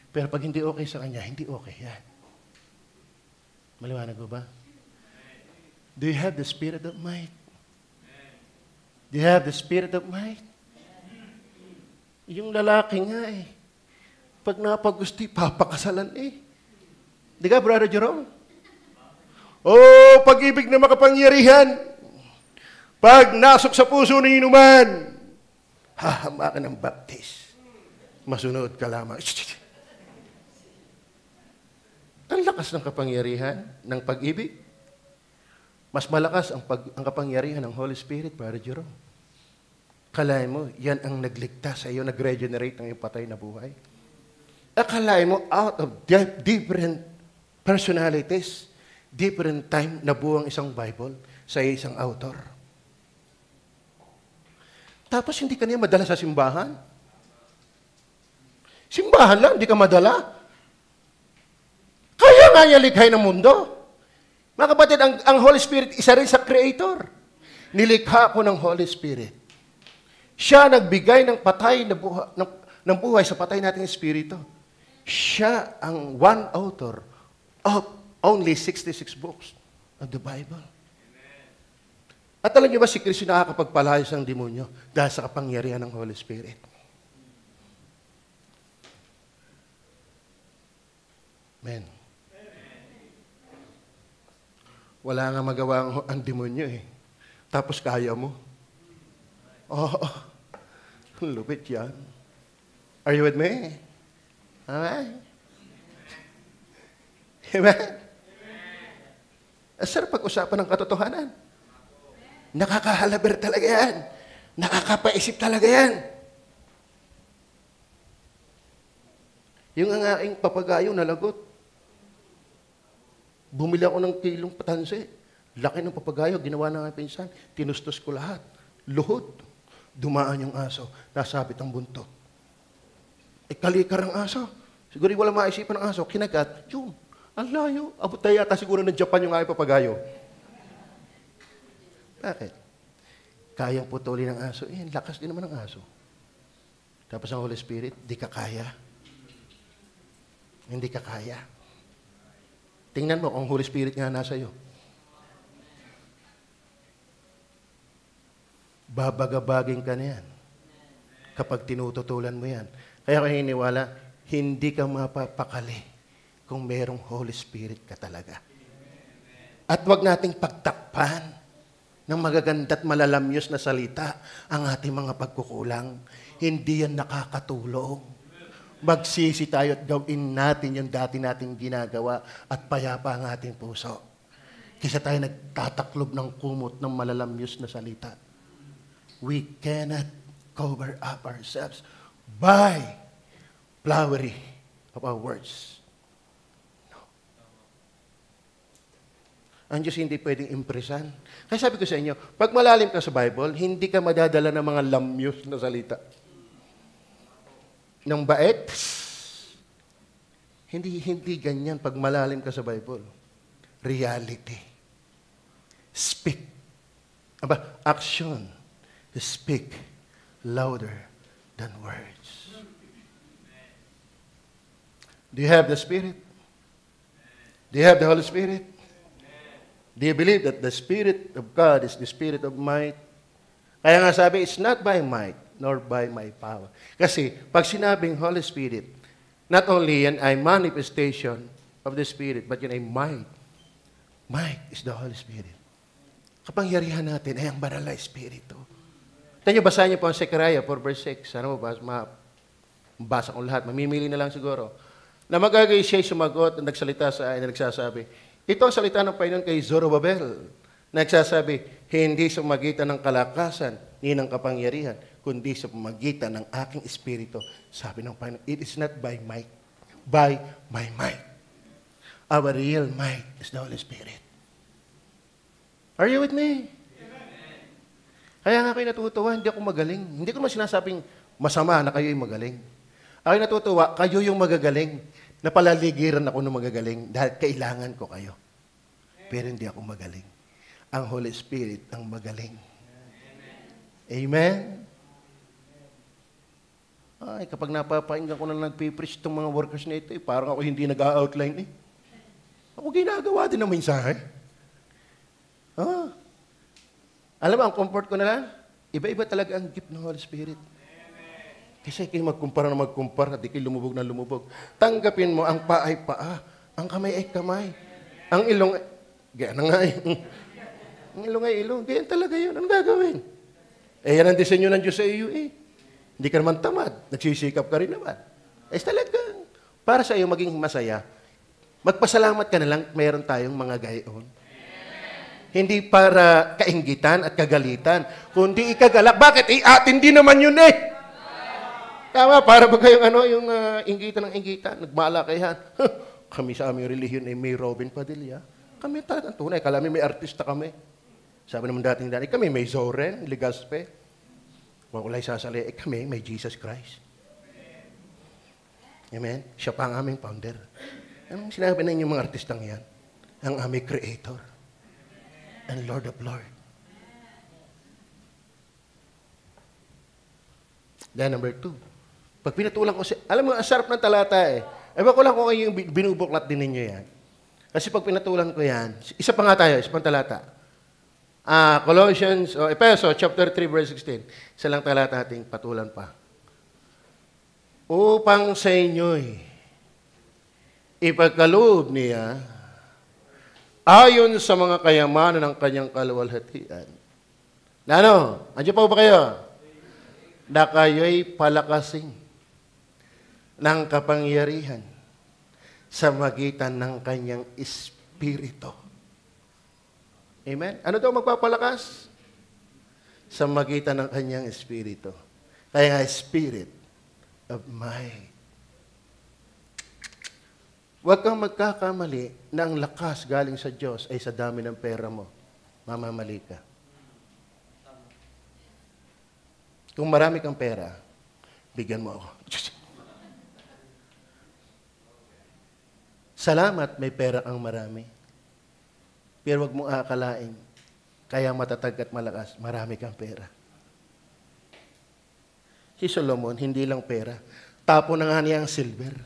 Pero pag hindi okay sa Kanya, hindi okay yan. Maliwanag ko ba? Do you have the spirit of might? Do you have the spirit of might? Yung lalaki nga pag napagusti, papakasalan Di ka, Brother Jerome? Oh, pag-ibig na makapangyarihan, pag nasok sa puso ng inuman, hahamakan ng baptis. Masunod ka lamang. Ang lakas ng kapangyarihan ng pag-ibig. Mas malakas ang kapangyarihan ng Holy Spirit, Brother Jerome. Kalahin mo, yan ang nagligtas sa iyo, nag-regenerate ng iyong patay na buhay. Akalain mo, out of different personalities, different time, nabuo ang isang Bible sa isang author. Tapos hindi ka niya madala sa simbahan. Simbahan lang, hindi ka madala. Kaya nga niya likhay ng mundo. Mga kapatid, ang Holy Spirit, isa rin sa Creator. Nilikha ko ng Holy Spirit. Siya nagbigay ng patay ng buhay sa patay nating espiritu. Siya ang one author of only 66 books of the Bible. At alam niyo ba si Kristo nakakapagpalayas ng demonyo dahil sa kapangyarihan ng Holy Spirit? Amen. Wala nga magawa ang demonyo Tapos kaya mo. Lupit yan. Are you with me? Amen? Amen? Sarap pag-usapan ng katotohanan. Nakakahalaber talaga yan. Nakakapaisip talaga yan. Yung ang aking papagayo nalagot. Bumili ako ng kilong patanse. Laki ng papagayo, ginawa ng aking pinsan. Tinustos ko lahat. Luhod. Dumaan yung aso. Nasabit ang buntot. Kalikar ang aso. Siguro wala maisipan ng aso. Kinagat. Yun. Ang layo. Abot tayo yata siguro ng Japan yung aking papagayo. Bakit? Kayang putulin ng aso. Lakas din naman ng aso. Tapos ang Holy Spirit, di ka kaya. Hindi ka kaya. Tingnan mo kung Holy Spirit nga nasa iyo. Babagabagin ka na yan. Kapag tinututulan mo yan. Kaya kung hiniwala, hindi ka mapapakali kung merong Holy Spirit ka talaga. At wag nating pagtakpan ng magaganda at malalamyos na salita ang ating mga pagkukulang. Hindi yan nakakatulong. Magsisi tayo at gawin natin yung dati nating ginagawa at payapa ang ating puso. Kaysa tayo nagtataklob ng kumot ng malalamyos na salita. We cannot cover up ourselves by flowery of our words. No. Ang Diyos hindi pwedeng impresan. Kaya sabi ko sa inyo, pag malalim ka sa Bible, hindi ka madadala ng mga lamyos na salita. Ng bait, hindi ganyan pag malalim ka sa Bible. Reality. Speak. Action. Speak louder than words. Do you have the Spirit? Do you have the Holy Spirit? Do you believe that the Spirit of God is the Spirit of might? Kaya nga sabi, it's not by might, nor by my power. Kasi, pag sinabing Holy Spirit, not only yan ay manifestation of the Spirit, but yan ay might. Might is the Holy Spirit. Kapangyarihan natin ay ang banal na Espiritu. Tayo, basahin niyo po ang Zechariah 4 verse 6. Sana mo, mabasa ko lahat. Mamimili na lang siguro. Na magagay siya sumagot at nagsalita sa akin na nagsasabi, ito ang salita ng Panginoon kay Zorobabel. Nagsasabi, hindi sa pamagitan ng kalakasan ni ng kapangyarihan, kundi sa pamagitan ng aking Espiritu. Sabi ng Panginoon, it is not by might, by my might. Our real might is the Holy Spirit. Are you with me? Kaya nga kayo natutuwa, hindi ako magaling. Hindi ko naman sinasabing masama na kayo yung magaling. Ako natutuwa, kayo yung magagaling. Napalaligiran ako ng magagaling dahil kailangan ko kayo. Pero hindi ako magaling. Ang Holy Spirit ang magaling. Amen? Ay, kapag napapakinggan ko na nagpipreach itong mga workers na ito, parang ako hindi nag-outline Ako ginagawa din ng mensahe. Alam mo, ang comfort ko na lang, iba-iba talaga ang gift ng Holy Spirit. Kasi kayo magkumpara, di kayo lumubog na lumubog. Tanggapin mo, ang paa ay paa, ang kamay ay kamay, ang ilong ay, gaya na nga ang ilong ay ilong, gaya talaga yun. Anong gagawin? Yan ang disenyo ng Diyos sa iyo eh. Hindi ka naman tamad, nagsisikap ka rin naman. Talagang, para sa iyo maging masaya, magpasalamat ka na lang, mayroon tayong mga gayon. Hindi para kainggitan at kagalitan, kundi ikagalak. Bakit? Atin din naman yun eh. Tama, para ba kayong yung inggitan ng inggitan, nagmalakayan. Kami sa aming relihiyon ay may Robin Padilla. Kami talagang tunay, kalami may artista kami. Sabi naman dating dati, kami may Zoren, Ligaspe. Kung ulay sasali, kami may Jesus Christ. Amen? Siya pa ang aming founder. Anong sinabi na inyong mga artistang yan? Ang aming creator and Lord of Lord. Then number 2, pag pinatulang ko alam mo, ang sarap ng talata eh. Ewan ko lang kung yung binubuklat din ninyo yan. Kasi pag pinatulan ko yan, isa pa nga tayo, isa pang talata. Colossians, Efeso, chapter 3, verse 16. Isa lang talata ating patulan pa. Upang sa inyo'y ipagkaloob niya ayon sa mga kayamanan ng kanyang kaluwalhatian. Na ano? Andiyan pa ba kayo? Na kayo'y palakasing ng kapangyarihan sa magitan ng kanyang Espiritu. Amen? Ano daw magpapalakas? Sa magitan ng kanyang Espiritu. Kaya nga, Spirit of might. Huwag kang magkakamali na ang lakas galing sa Diyos ay sa dami ng pera mo. Mamamali ka. Kung marami kang pera, bigyan mo ako. Salamat, may pera kang marami. Pero huwag mong aakalain, kaya matatag at malakas, marami kang pera. Si Solomon, hindi lang pera. Tapo na nga niya ang silver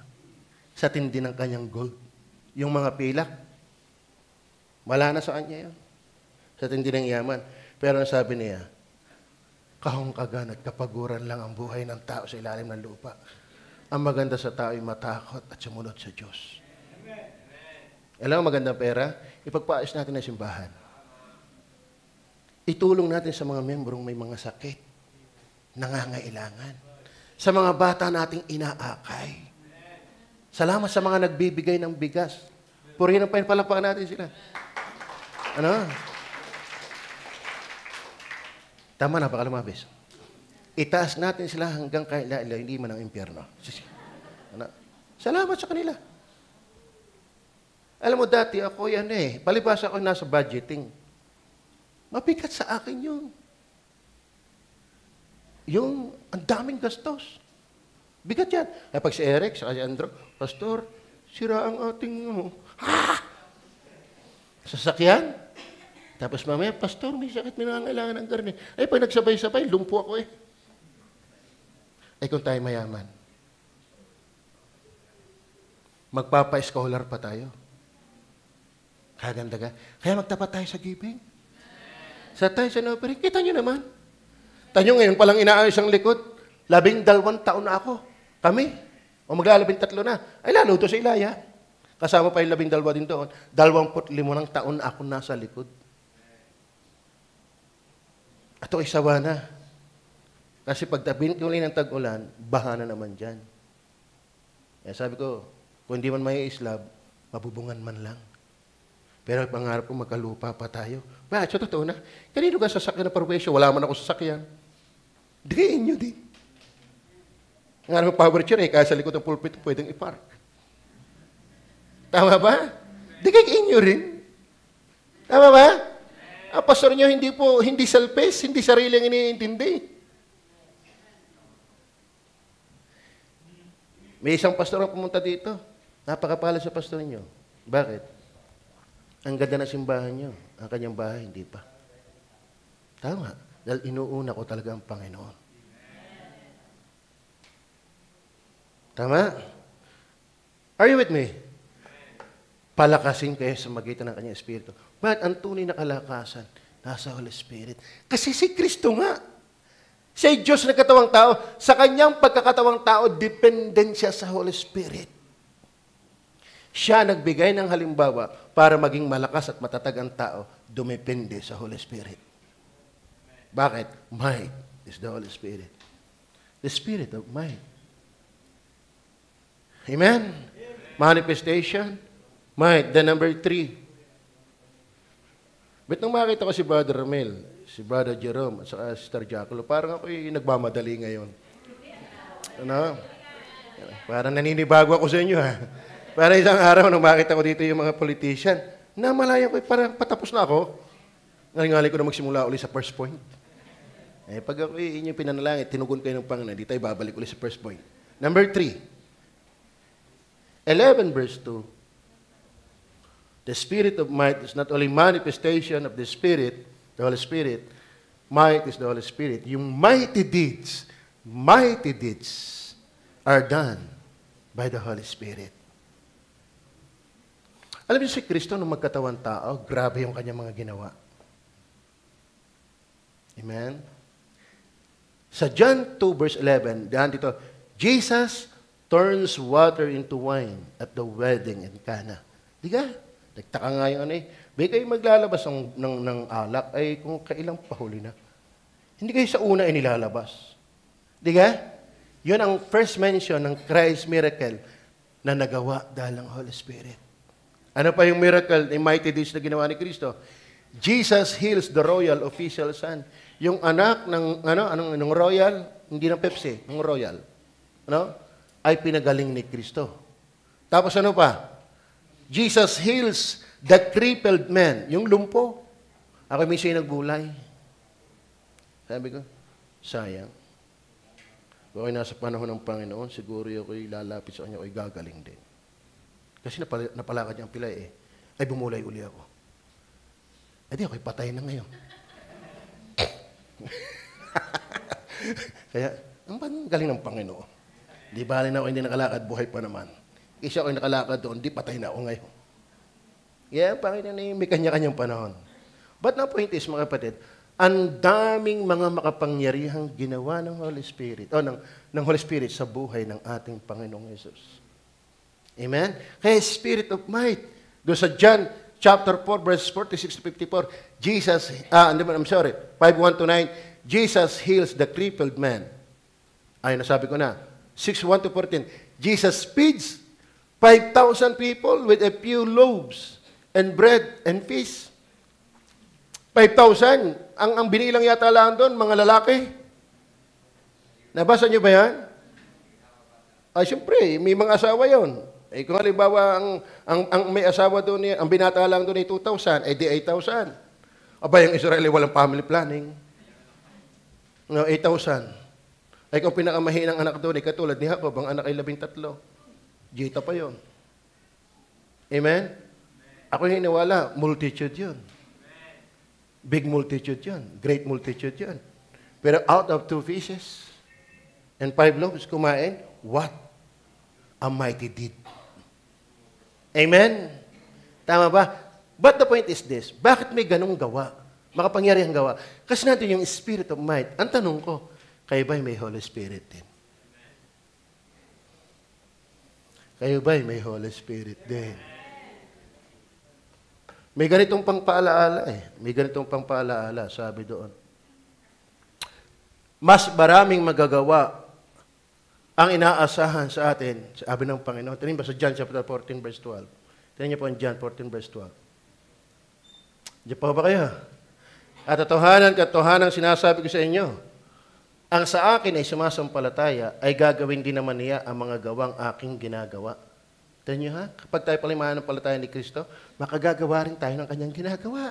sa tindi ng kanyang gold. Yung mga pilak, wala na sa kanya yun. Sa tindi ng yaman. Pero ang sabi niya, kahongkagan at kapaguran lang ang buhay ng tao sa ilalim ng lupa. Ang maganda sa tao ay matakot at sumunod sa Diyos. Alam mo magandang pera? Ipagpaayos natin ang simbahan. Itulong natin sa mga membrong may mga sakit, nangangailangan. Sa mga bata nating inaakay. Salamat sa mga nagbibigay ng bigas. Purihin ang palapakan natin sila. Ano? Tama na, baka lumabis. Itaas natin sila hanggang hindi man ang impyerno. Ano? Salamat sa kanila. Alam mo, dati ako palibasa ako nasa budgeting. Mabigat sa akin yun. Yung ang daming gastos. Bigat yan. Pag si Eric, si Andrew, Pastor, sira ang ating sasakyan. Tapos mamaya, Pastor, may sakit, may nangangailangan ng karne. Pag nagsabay-sabay, lumpo ako kung tayo mayaman, magpapa-scholar pa tayo. Kaganda ka. Kaya magtapat tayo sa giving. Sa tayo sa offering, kita nyo naman. Tanyo ngayon palang inaayos ang likod. 12 taon na ako. Kami. O magla-13 na. Lalo to sa Ilaya. Kasama pa yung 12 din doon. 25 ng taon na ako nasa likod. Ato isawa na. Kasi pag uli ng tag-ulan, baha na naman dyan. Kaya sabi ko, kung hindi man may islab, mabubungan man lang. Pero pangarap ko magkalupa pa tayo. So totoo na. Kanino ka sasakyan na parwesyo? Wala man ako sasakyan. Digayin nyo din. Ang alam mo, power chair kaya sa likod ng pulpit, pwedeng ipark. Tama ba? Digayin nyo rin. Tama ba? Ang pastor nyo hindi selfish, hindi sarili ang iniintindi. May isang pastor ang pumunta dito. Napakapala sa pastor nyo. Bakit? Ang ganda na simbahan nyo. Ang kanyang bahay, hindi pa. Tama. Dahil inuuna ko talaga ang Panginoon. Tama? Are you with me? Palakasin kayo sa magitan ng kanyang Espiritu. But ang tunay na kalakasan, Nasa Holy Spirit. Kasi si Kristo nga. Siya ay Diyos na katawang tao. Sa kanyang pagkakatawang tao, dependent siya sa Holy Spirit. Siya nagbigay ng halimbawa para maging malakas at matatag ang tao, dumepende sa Holy Spirit. Bakit? Might is the Holy Spirit. The Spirit of might. Amen? Manifestation, might. The number 3. Ba't nang makita ko si Brother Romel, si Brother Jerome, at saka si Sister Jaculo, parang ako'y nagmamadali ngayon. Ano? Parang naninibago ako sa inyo, ha? Parang isang araw nang makita ko dito yung mga politician, namalayan ko, parang patapos na ako. Ngalingali ko na magsimula ulit sa first point. Pag ako inyong pinanalangin, tinugon kayo ng Panginoon, di tayo babalik ulit sa first point. Number 3. 11 verse 2. The Spirit of might is not only manifestation of the Spirit, the Holy Spirit. Might is the Holy Spirit. Yung mighty deeds are done by the Holy Spirit. Alam niyo si Kristo nung magkatawan tao, grabe yung kanyang mga ginawa. Amen? Sa John 2 verse 11, diyan dito, Jesus turns water into wine at the wedding in Cana. Di ka? Nagtaka nga yung ano eh. Ba't kayo maglalabas ng alak ay kung kailang pahuli na. Hindi kayo sa una ay nilalabas. Di ka? Yun ang first mention ng Christ's miracle na nagawa dahil ng Holy Spirit. Ano pa yung miracle, yung mighty deeds na ginawa ni Kristo? Jesus heals the royal official son. Yung anak ng royal, hindi ng Pepsi, ng royal, ay pinagaling ni Kristo. Tapos ano pa? Jesus heals the crippled man, yung lumpo. Ako minsan naggulay. Sabi ko, sayang. Kung ako'y nasa panahon ng Panginoon, siguro ako'y lalapit sa kanya, ako'y gagaling din. Kasi napalakad niya ang pilay eh. Ay bumulay uli ako. Di ako'y patay na ngayon. Kaya, ang galing ng Panginoon. Di bali na ako hindi nakalakad, buhay pa naman. Kasi ako'y nakalakad doon, di patay na ako ngayon. Yeah, Panginoon, may kanya-kanyang panahon. But the point is, mga kapatid, ang daming mga makapangyarihang ginawa ng Holy Spirit, ng Holy Spirit sa buhay ng ating Panginoong Jesus. Amen? Kaya Spirit of might. Doon sa John chapter 4, verse 46 to 54, Jesus, 5:1-9, Jesus heals the crippled man. Ay, nasabi ko na. 6:1-14, Jesus feeds 5,000 people with a few loaves and bread and fish. 5,000. Ang binilang yata lang doon, mga lalaki. Nabasa niyo ba yan? Ay, siyempre, may mga asawa yon. Kung halimbawa, ang may asawa doon, ang binata lang doon ay 2,000, di 8,000. Aba, yung Israeli walang family planning. 8,000. Kung pinakamahinang anak doon, katulad ni Jacob, ang anak ay 13. Jita pa yon. Amen? Ako yung iniwala, multitude yun. Big multitude yun. Great multitude yun. Pero out of 2 fishes and 5 loaves, kumain, what a mighty deed. Amen? Tama ba? But the point is this, bakit may ganong gawa? Makapangyarihang gawa. Kasi natin yung Spirit of might. Ang tanong ko, kayo ba'y may Holy Spirit din? Kayo ba'y may Holy Spirit din? May ganitong pangpaalaala eh. May ganitong pangpaalaala, sabi doon. Mas maraming magagawa ang inaasahan sa atin, sabi ng Panginoon. Tingnan ba sa John chapter 14, verse 12? Tingnan niyo po ang John 14, verse 12. Diyan pa ba kayo? At katotohanan sinasabi ko sa inyo, ang sa akin ay sumasampalataya, ay gagawin din naman niya ang mga gawang aking ginagawa. Tignan niyo ha, kapag tayo palimanampalataya ni Kristo, makagagawa rin tayo ng kanyang ginagawa.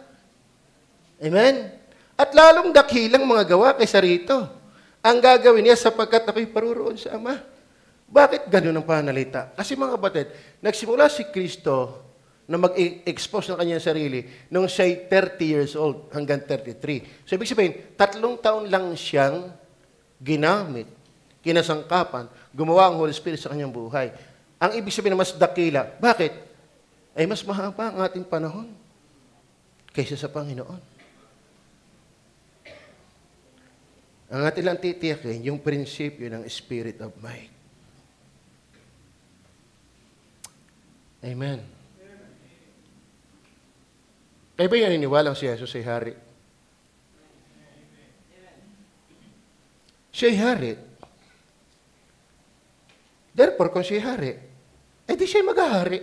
Amen? At lalong dakilang mga gawa kaysa rito. Ang gagawin niya sapagkat ako'y paruroon sa Ama. Bakit ganun ang panalita? Kasi mga kapatid, nagsimula si Kristo na mag-expose ng kanyang sarili nung siya'y 30 years old hanggang 33. So, ibig sabihin, 3 taon lang siyang ginamit, kinasangkapan, gumawa ang Holy Spirit sa kanyang buhay. Ang ibig sabihin na mas dakila. Bakit? Ay mas mahaba ang ating panahon kaysa sa Panginoon. Ang ating lang titiyakin, yung prinsipyo ng spirit of might. Amen. Kayo ba yan naniniwalang si Jesus ay hari? Siya ay hari. Therefore, kung siya ay hari, di siya maghahari.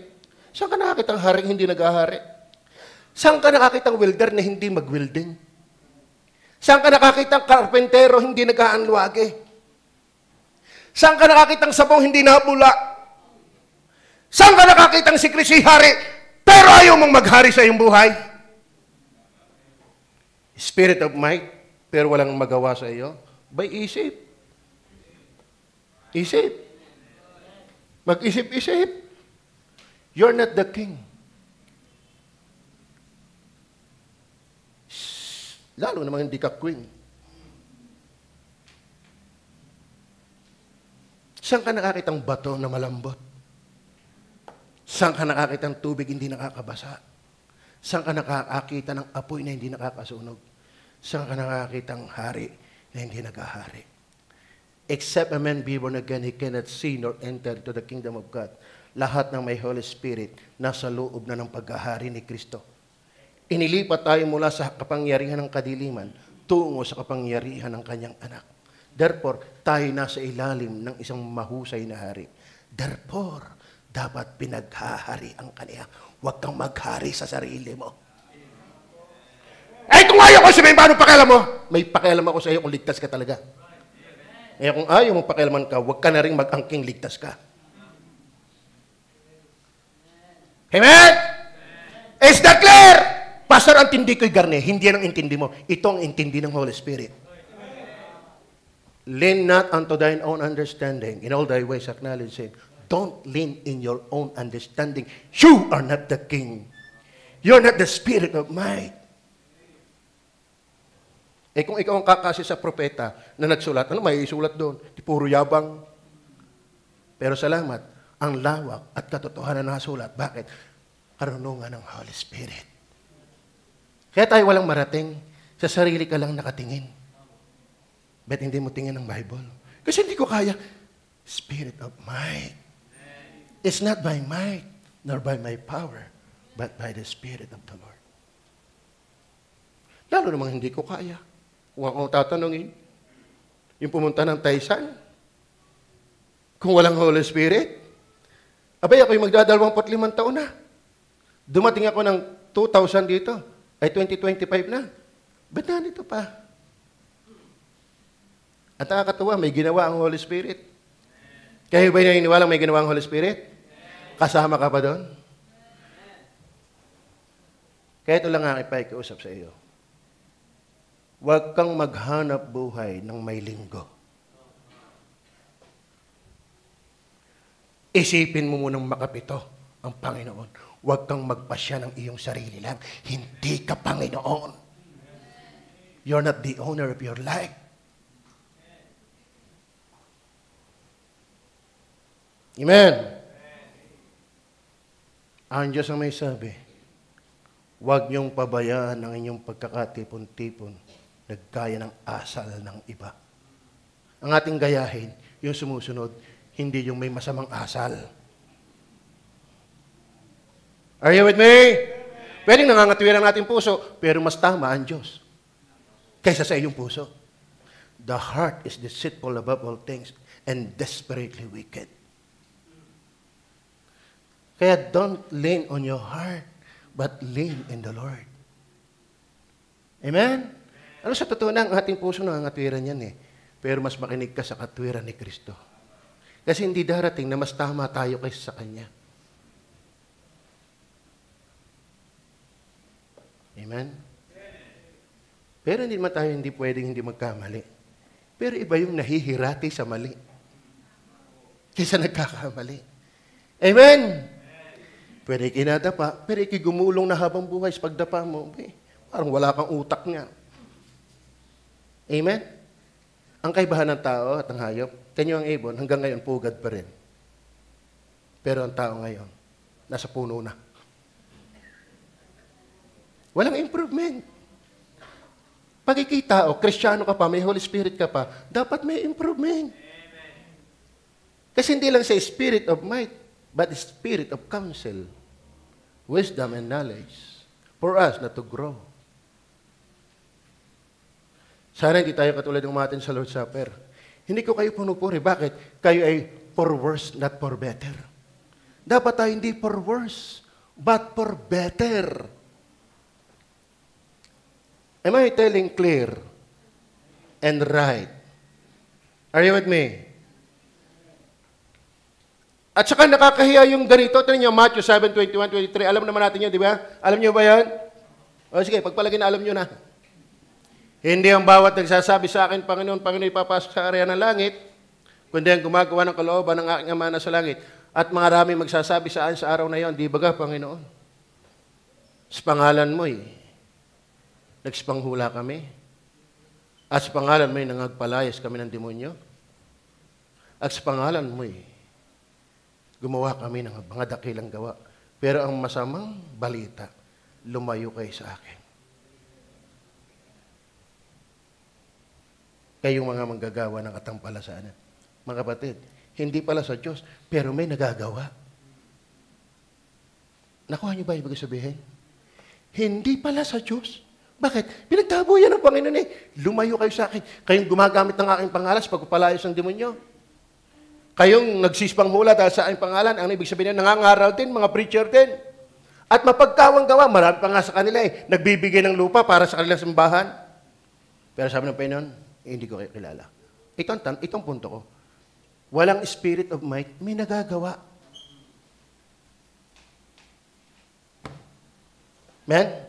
Saan ka nakakitang hari hindi naghahari? Saan ka nakakitang welder na hindi mag-welding? Saan ka nakakitang karpentero hindi nag-aanluwage? Saan ka nakakitang sabong hindi nabula? Saan ka nakakitang si Kristo hari, pero ayaw mong maghari sa iyong buhay? Spirit of might, pero walang magawa sa iyo? By isip. Isip. Mag-isip-isip. You're not the king. Lalo naman hindi ka queen. Saan ka nakakitang bato na malambot? Saan ka nakakitang tubig hindi nakakabasa? Saan ka nakakita ng apoy na hindi nakakasunog? Saan ka nakakita ng hari na hindi naghahari? Except a man be born again, he cannot see nor enter to the kingdom of God. Lahat ng may Holy Spirit nasa loob na ng paghahari ni Kristo. Inilipat tayo mula sa kapangyarihan ng kadiliman tungo sa kapangyarihan ng kanyang anak. Therefore, tayo nasa ilalim ng isang mahusay na hari. Therefore, dapat pinaghahari ang kaniya. Huwag kang maghari sa sarili mo. Kung ayaw ko sabihin, paano pakialam mo? May pakialam ako sa iyo kung ligtas ka talaga. Kung ayaw mong pakialaman ka, huwag ka na rin mag-angking ligtas ka. Amen? Is that clear? Pastor, ang tindi ko'y garne. Hindi yan ang intindi mo. Ito ang intindi ng Holy Spirit. Lean not unto thine own understanding. In all thy ways acknowledge Him. Don't lean in your own understanding. You are not the king. You're not the spirit of might. Kung ikaw ang kakasi sa propeta na nagsulat, ano may isulat doon? Di puro yabang. Pero salamat, ang lawak at katotohanan na nasulat. Bakit? Karunungan ng Holy Spirit. Kaya tayo walang marating. Sa sarili ka lang nakatingin. Bet hindi mo tingin ng Bible? Kasi hindi ko kaya. Spirit of might. It's not by might, nor by my power, but by the Spirit of the Lord. Lalo namang hindi ko kaya. Kung ako tatanungin, yung pumunta ng Taisan, kung walang Holy Spirit, abay ako'y magdadalawang 45 taon na. Dumating ako ng 2000 dito, ay 2025 na. Ba't na nito pa? At nakakatuwa, may ginawa ang Holy Spirit. Kaya ba naniniwala may ginawa ang Holy Spirit? Kasama ka pa doon? Kaya ito lang ang ipakiusap sa iyo. Huwag kang maghanap buhay ng may linggo. Isipin mo munang makapito ang Panginoon. Huwag kang magpasya ng iyong sarili lang. Hindi ka Panginoon. You're not the owner of your life. Amen. Ang Diyos ang may sabi, huwag niyong pabayaan ang inyong pagkakatipon-tipon nagkaya ng asal ng iba. Ang ating gayahin, yung sumusunod, hindi yung may masamang asal. Are you with me? Pwedeng nangangatwiran ang ating puso, pero mas tama ang Diyos kaysa sa iyong puso. The heart is deceitful above all things and desperately wicked. Kaya don't lean on your heart, but lean in the Lord. Amen? Ano sa totoo na, ang ating puso nangangatwiran yan eh. Pero mas makinig ka sa katwiran ni Kristo. Kasi hindi darating na mas tama tayo kaysa sa Kanya. Amen? Pero hindi naman tayo hindi pwedeng hindi magkamali. Pero iba yung nahihirati sa mali kaysa nagkakamali. Amen? Pwede kinadapa, pero ikigumulong na habang buhay sa pagdapa mo. Parang wala kang utak nga. Amen? Ang kaibahan ng tao at ng hayop, kanyo ang ibon, hanggang ngayon pugad pa rin. Pero ang tao ngayon, nasa puno na. Walang improvement. Pagkikita, Kristiyano ka pa, may Holy Spirit ka pa, dapat may improvement. Kasi hindi lang sa spirit of might, but spirit of counsel, wisdom and knowledge, for us not to grow. Sana hindi tayo katulad ng umatin sa Lord's Supper. Hindi ko kayo punupuri. Bakit? Kayo ay for worse, not for better. Dapat tayo hindi for worse, but for better. Am I telling clear and right? Are you with me? At saka nakakahiya yung ganito. Tignan niyo, Matthew 7:21-23. Alam naman natin yun, di ba? Alam niyo ba yan? O sige, pagpalagay na alam niyo na. Hindi ang bawat nagsasabi sa akin, Panginoon, Panginoon, ipapasok sa area ng langit, kundi ang gumagawa ng kalooban ng aking Ama na sa langit. At marami magsasabi sa akin sa araw na yon, di ba Panginoon? Sa pangalan mo nagsipanghula kami. At sa pangalan mo nangagpalayas kami ng demonyo. At sa pangalan mo gumawa kami ng mga dakilang gawa. Pero ang masamang balita, lumayo kayo sa akin. Kayong mga manggagawa ng katampalasana. Mga kapatid, hindi pala sa Diyos, pero may nagagawa. Nakuha niyo ba ibig sabihin? Hindi pala sa Diyos. Bakit? Pinagtabo yan ng Panginoon Lumayo kayo sa akin. Kayong gumagamit ng aking pangalan sa pagpapalayas ng demonyo. Kayong nagsispanghula dahil sa aking pangalan, ang ibig sabihin nangangaral din, mga preacher din. At mapagkawang gawa, marami pa nga sa kanila nagbibigay ng lupa para sa kanilang simbahan. Pero sabi ng Panginoon, hindi ko kayo kilala. Itong punto ko. Walang spirit of might, may nagagawa. Amen?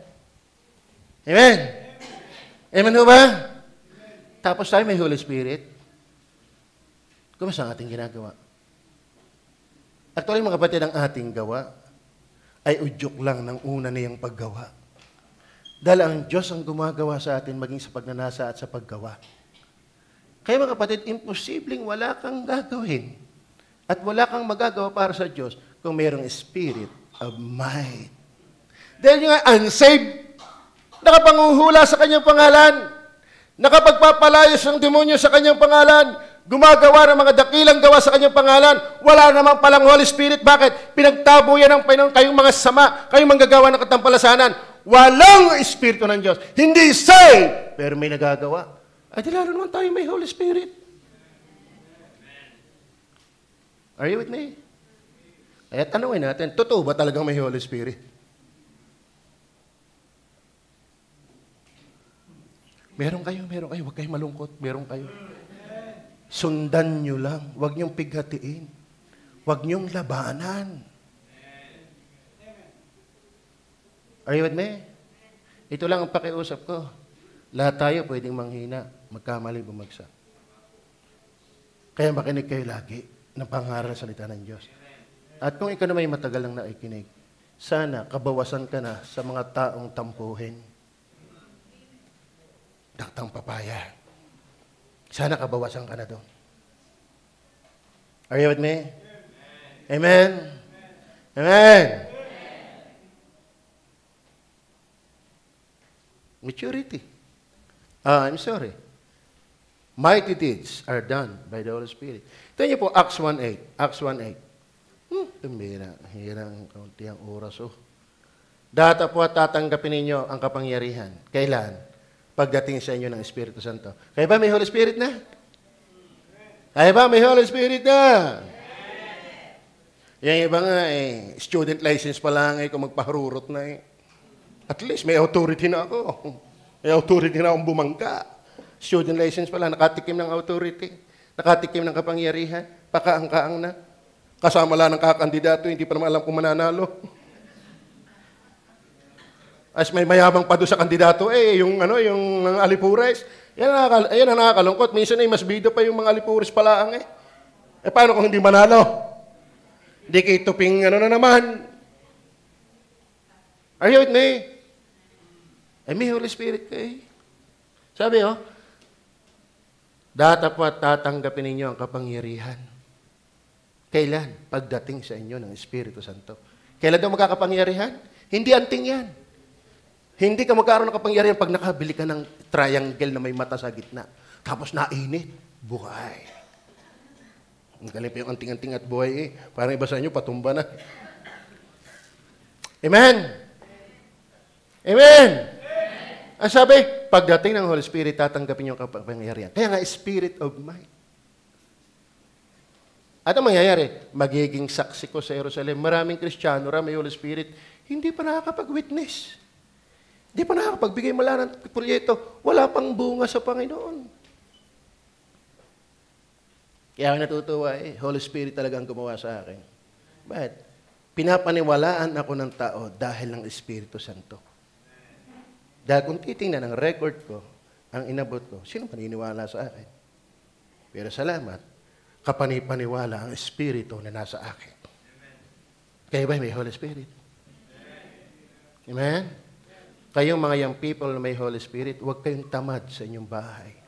Amen? Amen ho ba? Tapos tayo may Holy Spirit. Kumusta ang ating ginagawa? Actually, mga kapatid, ang ating gawa ay udyok lang ng una niyang paggawa. Dahil ang Diyos ang gumagawa sa atin maging sa pagnanasa at sa paggawa. Kaya mga kapatid, imposibleng wala kang gagawin at wala kang magagawa para sa Diyos kung mayroong spirit of might. Dahil yung unsaved, nakapanguhula sa kanyang pangalan, nakapagpapalayas ng demonyo sa kanyang pangalan, gumagawa ng mga dakilang gawa sa kanyang pangalan, wala naman palang Holy Spirit. Bakit? Pinagtabo yan ng Panginoon, kayong mga sama, kayong manggagawa ng katampalasanan. Walang Espiritu ng Diyos. Hindi saved, pero may nagagawa. Ay, di lalo naman tayo may Holy Spirit. Are you with me? Kaya tanungin natin, totoo ba talagang may Holy Spirit? Meron kayo. Huwag kayong malungkot. Meron kayo. Sundan nyo lang. Huwag nyong pighatiin. Huwag nyong labanan. Are you with me? Ito lang ang pakiusap ko. Lahat tayo pwedeng manghina, magkamali, bumagsak. Kaya makinig kayo lagi ng pangaral sa salita ng Diyos. At kung ikaw na may matagal lang naikinig, sana kabawasan ka na sa mga taong tampuhin. Daktang papaya. Sana kabawasan ka na doon. Are you with me? Amen? Amen? Maturity. I'm sorry. Mighty deeds are done by the Holy Spirit. Ito niyo po, Acts 1:8. Acts 1:8. Hira ang kaunti ang oras. Data po at tatanggapin ninyo ang kapangyarihan. Kailan? Pagdating sa inyo ng Espiritu Santo. Kaya ba may Holy Spirit na? Kaya ba may Holy Spirit na? Yung iba nga student license pa lang kung magpaharurot na At least may authority na ako. May authority na akong bumangka. Student license pala, nakatikim ng authority, nakatikim ng kapangyarihan, pakaang-kaang na. Kasama lang ng kakandidato, hindi pa naman alam kung mananalo. As may mayabang pa doon sa kandidato, yung mga alipures, yan ang nakakalungkot. Minsan mas bido pa yung mga alipures palaang paano kung hindi manalo? Hindi kayo tuping na naman. Are you with me? May Holy Spirit kayo. Sabi, datapat tatanggapin ninyo ang kapangyarihan. Kailan? Pagdating sa inyo ng Espiritu Santo. Kailan daw magkakapangyarihan? Hindi anting yan. Hindi ka magkaroon ng kapangyarihan pag nakabili ka ng triangle na may mata sa gitna. Tapos nainit, buhay. Ang galing pa yung anting-anting at buhay eh. Parang iba sa inyo, patumba na. Amen? Amen? Ang sabi, pagdating ng Holy Spirit, tatanggapin yung kapangyarihan. Kaya nga, Spirit of Might. At ang mangyayari, magiging saksi ko sa Jerusalem. Maraming Kristiyano, may Holy Spirit, hindi pa nakakapag-witness. Hindi pa nakakapagbigay mula ng proyekto. Wala pang bunga sa Panginoon. Kaya ako natutuwa Holy Spirit talagang gumawa sa akin. But, pinapaniwalaan ako ng tao dahil ng Espiritu Santo. Dahil kung titingnan ang record ko, ang inabot ko, sino paniniwala sa akin? Pero salamat, kapanipaniwala ang Espiritu na nasa akin. Kaya ba may Holy Spirit? Amen? Kayong mga young people na may Holy Spirit, huwag kayong tamad sa inyong bahay.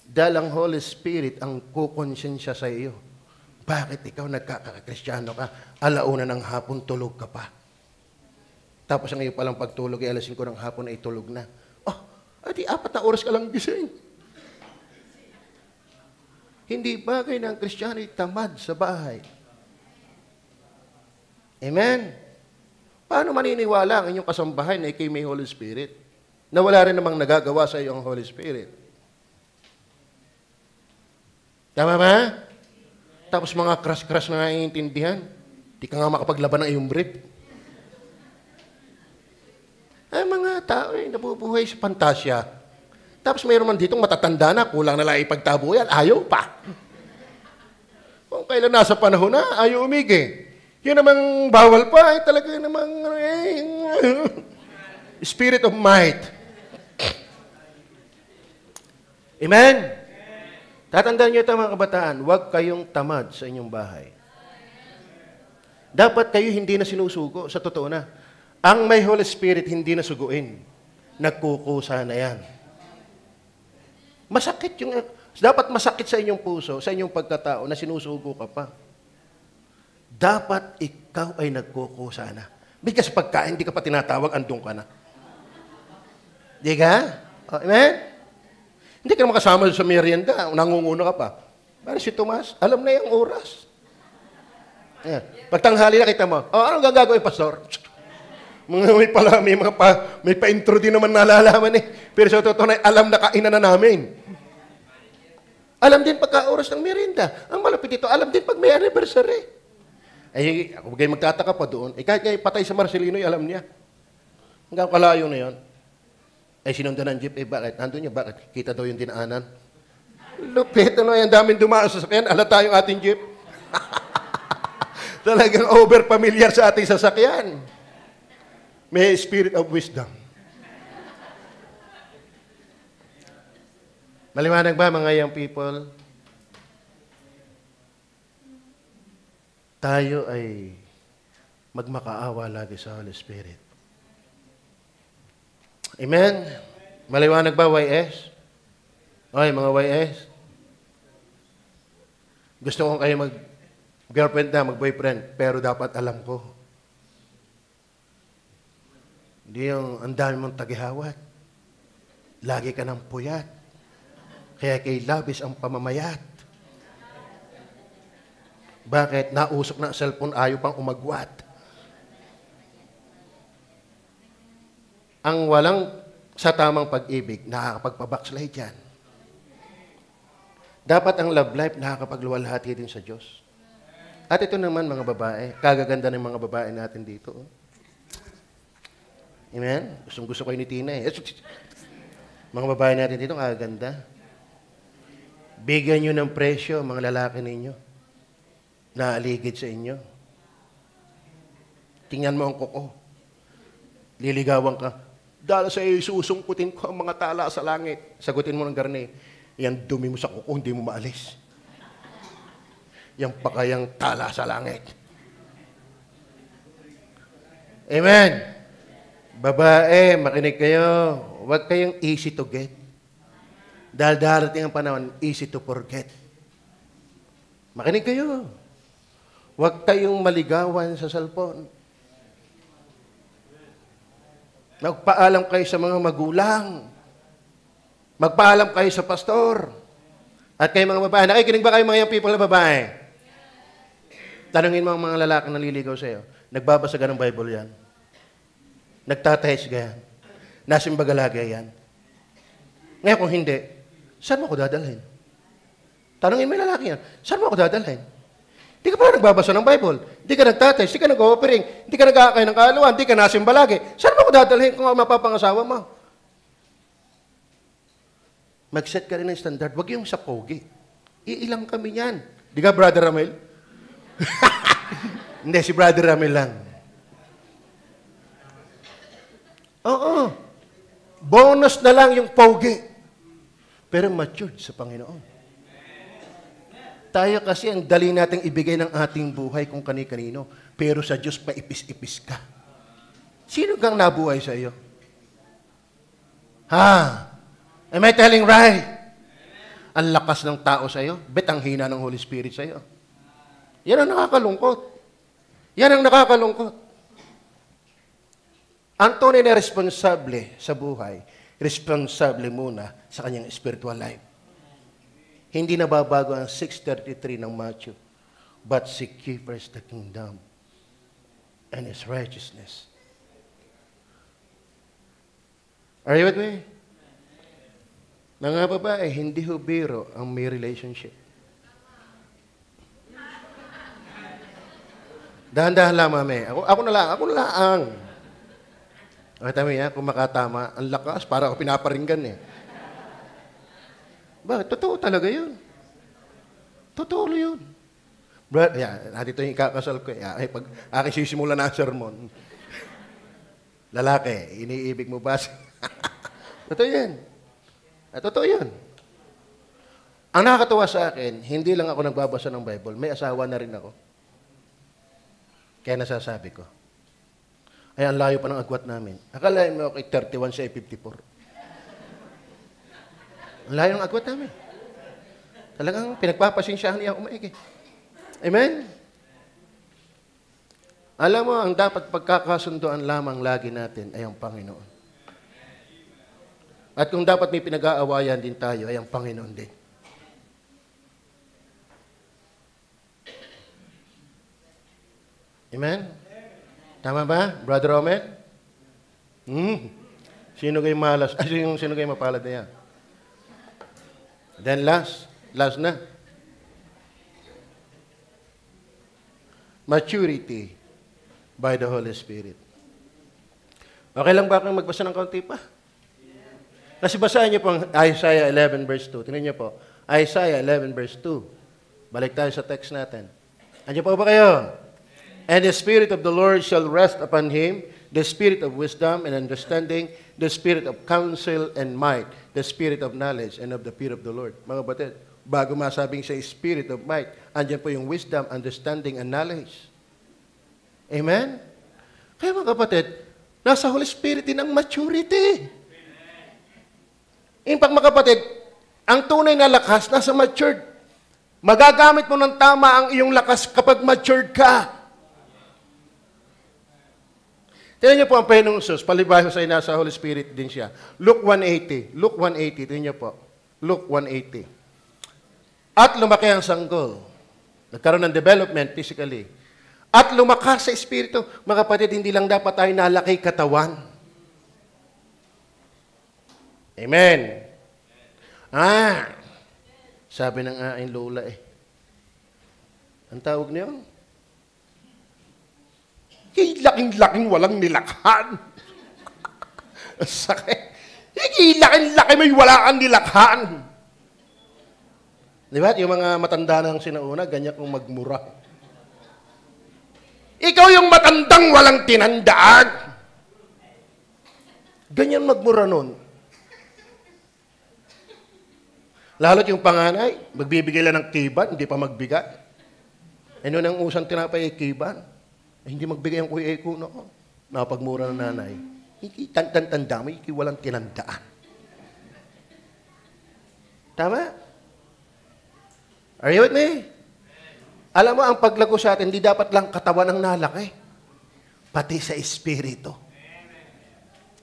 Dahil ang Holy Spirit ang kukonsensya sa iyo. Bakit ikaw nagkakakristyano ka, alauna ng hapon tulog ka pa? Tapos ang iyo palang pagtulog ay alas 5 ng hapon ay tulog na. Oh, adi 4 na oras ka lang gising. Hindi bagay na ang Kristiyano ay tamad sa bahay. Amen? Paano maniniwala ang inyong kasambahay na ikay may Holy Spirit? Na wala rin namang nagagawa sa iyo ang Holy Spirit. Tama ba? Tapos mga crush-crush na naiintindihan. Di ka nga makapaglaban ng iyong brief. Ay, mga tao nabubuhay sa pantasya. Tapos mayroon man ditong matatanda na, kulang na lang ipagtabo yan, ayaw pa. Kung kailan nasa panahon na, ayaw umigi. Yun namang bawal pa, talaga namang Spirit of Might. Amen? Tatandaan niyo ito mga kabataan, huwag kayong tamad sa inyong bahay. Dapat kayo hindi na sinusugo, sa totoo na. Ang may Holy Spirit, hindi na suguin. Nagkukusa na yan. Masakit yung, dapat masakit sa inyong puso, sa inyong pagkatao, na sinusugo ka pa. Dapat ikaw ay nagkukusa na. Bigas pagkain, hindi ka pa tinatawag, andun ka na. Di ka? Oh, amen? Hindi ka naman kasama sa merienda, nangunguna ka pa. Para si Tomas, alam na yung oras. Ayan. Pagtanghali na kita mo, oh, anong gagawin, Pastor? May pa-intro din naman nalalaman eh. Pero sa totoo na, alam na kainan na namin. Alam din pagka oras ng merienda. Ang malapit ito, alam din pag may anniversary. Ay, ako kayo magtataka pa doon. Eh, kahit kayo patay sa Marcelino, alam niya. Hanggang kalayo na yon. Ay, sinundan ng jeep. Eh, bakit? Nandun niya, bakit? Kita daw yung dinaanan. Lupit, ano yan? Daming dumaan sa sasakyan. Alata yung ating jeep. Talagang over-familiar sa ating sasakyan. May spirit of wisdom. Maliwanag ba, mga young people? Tayo ay magmakaawa lagi sa Holy Spirit. Amen? Maliwanag ba, YS? Okay, mga YS? Gusto ko kayo mag-girlfriend na, mag-boyfriend, pero dapat alam ko. Hindi yung ang dami mong tagihawat. Lagi ka ng puyat. Kaya kay labis ang pamamayat. Bakit? Nausok na ang cellphone, ayaw pang umagwat. Ang walang sa tamang pag-ibig, nakakapagpabackslide yan. Dapat ang love life, nakakapagluwalhati din sa Diyos. At ito naman, mga babae, kagaganda ng mga babae natin dito. Amen? Gusto kayo ni Tina eh. Mga babae natin dito, kagaganda. Bigyan nyo ng presyo, mga lalaki ninyo. Naaligid sa inyo. Tingnan mo ang kuko. Liligawan ka. Dahil sa iyo, susungkutin ko ang mga tala sa langit. Sagutin mo ng garne. Yan dumi mo sa kuko, hindi mo maalis. Yang pakayang tala sa langit. Amen. Babae, makinig kayo. Huwag kayong easy to get. Dahil darating ang panahon, easy to forget. Makinig kayo. Huwag kayong maligawan sa cellphone. Magpaalam kayo sa mga magulang. Magpaalam kayo sa pastor. At kayo mga babae. Nakikinig ba kayo mga young people na babae? Tanungin mo ang mga lalaki na naliligaw sa iyo. Nagbabasa ka ng Bible yan? Nagtatahes ka yan? Nasimbagalaga yan? Ngayon kung hindi, saan mo ako dadalhin? Tanungin mo yung lalaki yan, saan mo ako dadalhin? Di ka pa nagbabasa ng Bible, di ka nagtatahes, di ka nag-offering, di ka nag-aakay ng kaalawan, di ka nasimbalagi. Saan mo ako dadalhin kung mapapangasawa mo? Mag-set ka rin ng standard, wag yung sa pogi. Iilang kami yan. Di ka, Brother Ramel? Hindi, si Brother Ramel lang. Oo. Bonus na lang yung pogi. Pero matured sa Panginoon. Tayo kasi ang dali nating ibigay ng ating buhay kung kani-kanino. Pero sa Diyos, paipis-ipis ka. Sino kang nabuhay sa iyo? Ha? Am I telling right? Ang lakas ng tao sa iyo. Bet ang hina ng Holy Spirit sa iyo. Yan ang nakakalungkot. Yan ang nakakalungkot. Ang tunay na responsable sa buhay, responsable muna sa kanyang spiritual life. Hindi nababago ang 6:33 ng Matthew. But seek ye first the kingdom and His righteousness. Are you with me? Mga babae, hindi ho biro ang may relationship. Dahan-dahan lang, mami. Ako na lang. Okay, tama yan, kung makatama, ang lakas, para ako pinaparinggan eh. Bakit? Totoo talaga yun. Totoo yun. Brad, dito yung ikakasal ko. Pag aking sisimula na ang sermon. Lalaki, iniibig mo ba? Totoo yan. Totoo yun. Ang nakakatuwa sa akin, hindi lang ako nagbabasa ng Bible, may asawa na rin ako. Kaya nasasabi ko, ay ang layo pa ng agwat namin. Akalain mo kay 31 siya ay 54. Ang layo ng agwat namin. Talagang pinagpapasensyahan niya umaigi. Amen? Alam mo, ang dapat pagkakasunduan lamang lagi natin ay ang Panginoon. At kung dapat may pinag-aawayan din tayo, ay ang Panginoon din. Amen? Tama ba, Brother Roman? Sino kayo malas? Sino kayo mapalad na yan? Then last na. Maturity by the Holy Spirit. Okay lang ba kung magbasa ng kaunti pa? Kasi basahin niyo po ang Isaiah 11 verse 2. Tingnan niyo po. Isaiah 11 verse 2. Balik tayo sa text natin. Andiyan po ba kayo? And the Spirit of the Lord shall rest upon him, the Spirit of wisdom and understanding, the Spirit of counsel and might, the Spirit of knowledge and of the fear of the Lord. Mga batid, bago masabing sa Spirit of might, andyan po yung wisdom, understanding, and knowledge. Amen? Kaya mga kapatid, nasa Holy Spirit din ang maturity. In fact, mga kapatid, ang tunay na lakas nasa matured. Magagamit mo ng tama ang iyong lakas kapag matured ka. Tingnan niyo po ang Panginoong Hesus, palibhasa sa nasa Holy Spirit din siya. Luke 1:80. Luke 1:80, tingnan niyo po. Luke 1:80. At lumaki ang sanggol. Nagkaroon ng development physically. At lumakas sa Espiritu. Mga kapatid, hindi lang dapat tayo nalaki katawan. Amen. Sabi ng aking lola ang tawag niyo? Laking-laking walang nilakhan. Sakit. Laking-laki may wala kang nilakhan. Di ba? Yung mga matanda ng sinauna, ganyan kong magmura. Ikaw yung matandang walang tinandaan. Ganyan magmura nun. Lalo't yung panganay, magbibigay lang ng kiban, hindi pa magbigay. Ano nang usang tinapay ay kiban? Hindi magbigay ang kuya ko, no? Napagmura ng nanay. Hindi tanda mo, walang tinandaan. Tama? Are you with me? Alam mo, ang paglago sa atin, hindi dapat lang katawan ang nalaki. Pati sa espiritu.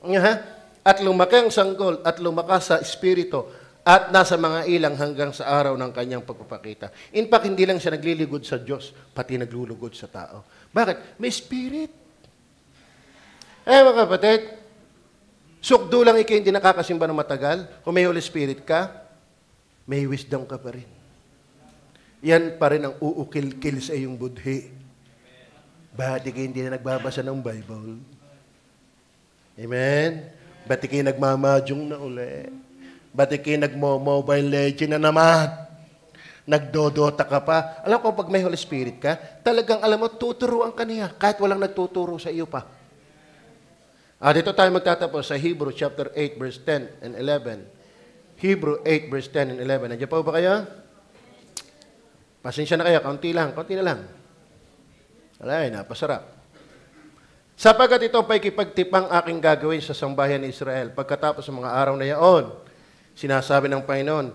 Ha? At lumaki ang sanggol at lumakas sa espiritu at nasa mga ilang hanggang sa araw ng kanyang pagpapakita. In fact, hindi lang siya nagliligod sa Diyos, pati naglulugod sa tao. Bakit? May spirit. Mga kapatid, sukdo lang ikaw hindi nakakasimba ng matagal. Kung may Holy Spirit ka, may wisdom ka pa rin. Yan pa rin ang uukil-kil sa iyong budhi. Ba't ikaw hindi na nagbabasa ng Bible? Amen? Ba't ikaw nagmamadyong na uli? Ba't ikaw nagmo-mobile legend na naman? Nagdodota ka pa? Alam ko, pag may Holy Spirit ka, talagang alam mo, tuturuan ka niya, kahit walang nagtuturo sa iyo pa. Dito tayo magtatapos sa Hebrew chapter 8, verse 10 and 11. Hebrew 8, verse 10 and 11. Nandiyan pa ba kayo? Pasensya na kayo, kaunti na lang. Alay, napasarap. Sapagkat ito pa'y kipagtipang aking gagawin sa sambayan ni Israel. Pagkatapos ng mga araw na yaon, sinasabi ng Panginoon,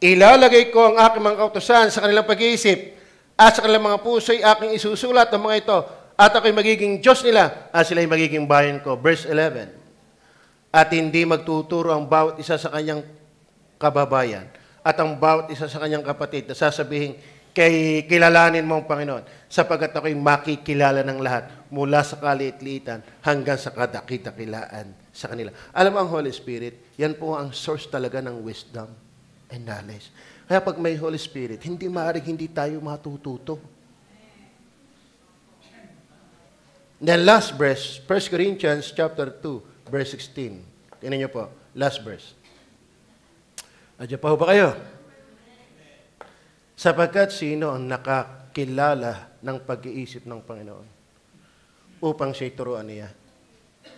ilalagay ko ang aking mga kautusan sa kanilang pag-iisip at sa kanilang mga puso'y aking isusulat ng mga ito at ako'y magiging Diyos nila at sila'y magiging bayan ko. Verse 11. At hindi magtuturo ang bawat isa sa kanyang kababayan at ang bawat isa sa kanyang kapatid na sasabihin, kilalanin mo ang Panginoon sapagkat ako'y makikilala ng lahat mula sa kaliit-liitan hanggang sa kadakit-dakilaan sa kanila. Alam mo ang Holy Spirit, yan po ang source talaga ng wisdom and knowledge. Kaya pag may Holy Spirit, hindi maaaring hindi tayo matututo. Then last verse, 1 Corinthians chapter 2, verse 16. Tingnan niyo po, last verse. Adya pa ho ba kayo? Sapagkat sino ang nakakilala ng pag-iisip ng Panginoon upang siya'y turuan niya.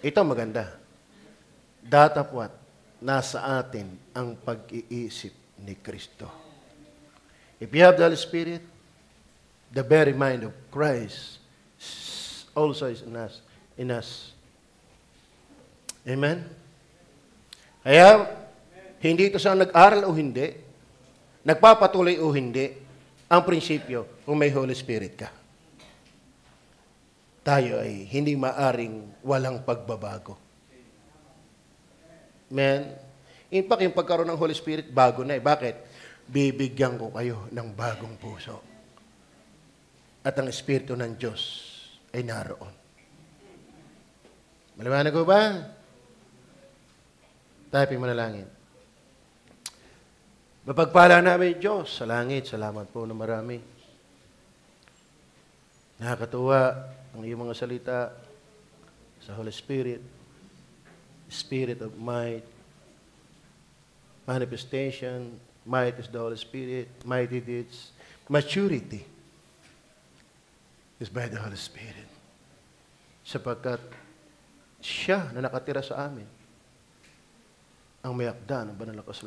Ito maganda. Datapwat, nasa atin ang pag-iisip ni Kristo. If you have the Holy Spirit, the very mind of Christ also is in us. Amen? Kaya, hindi ito sa nag-aral o hindi, nagpapatuloy o hindi, ang prinsipyo kung may Holy Spirit ka. Tayo ay hindi maaring walang pagbabago. Amen? In fact, yung pagkaroon ng Holy Spirit, bago na eh. Bakit? Bibigyan ko kayo ng bagong puso. At ang Espiritu ng Diyos ay naroon. Maliwanag ko ba? Tayo manalangin. Mapagpala namin Diyos sa langit. Salamat po na marami. Nakakatuwa ang iyong mga salita sa Holy Spirit, Spirit of might, manifestation, might is the Holy Spirit, mighty deeds, maturity is by the Holy Spirit. Sapagkat siya na nakatira sa amin ang may akda ng banal na kasalanan.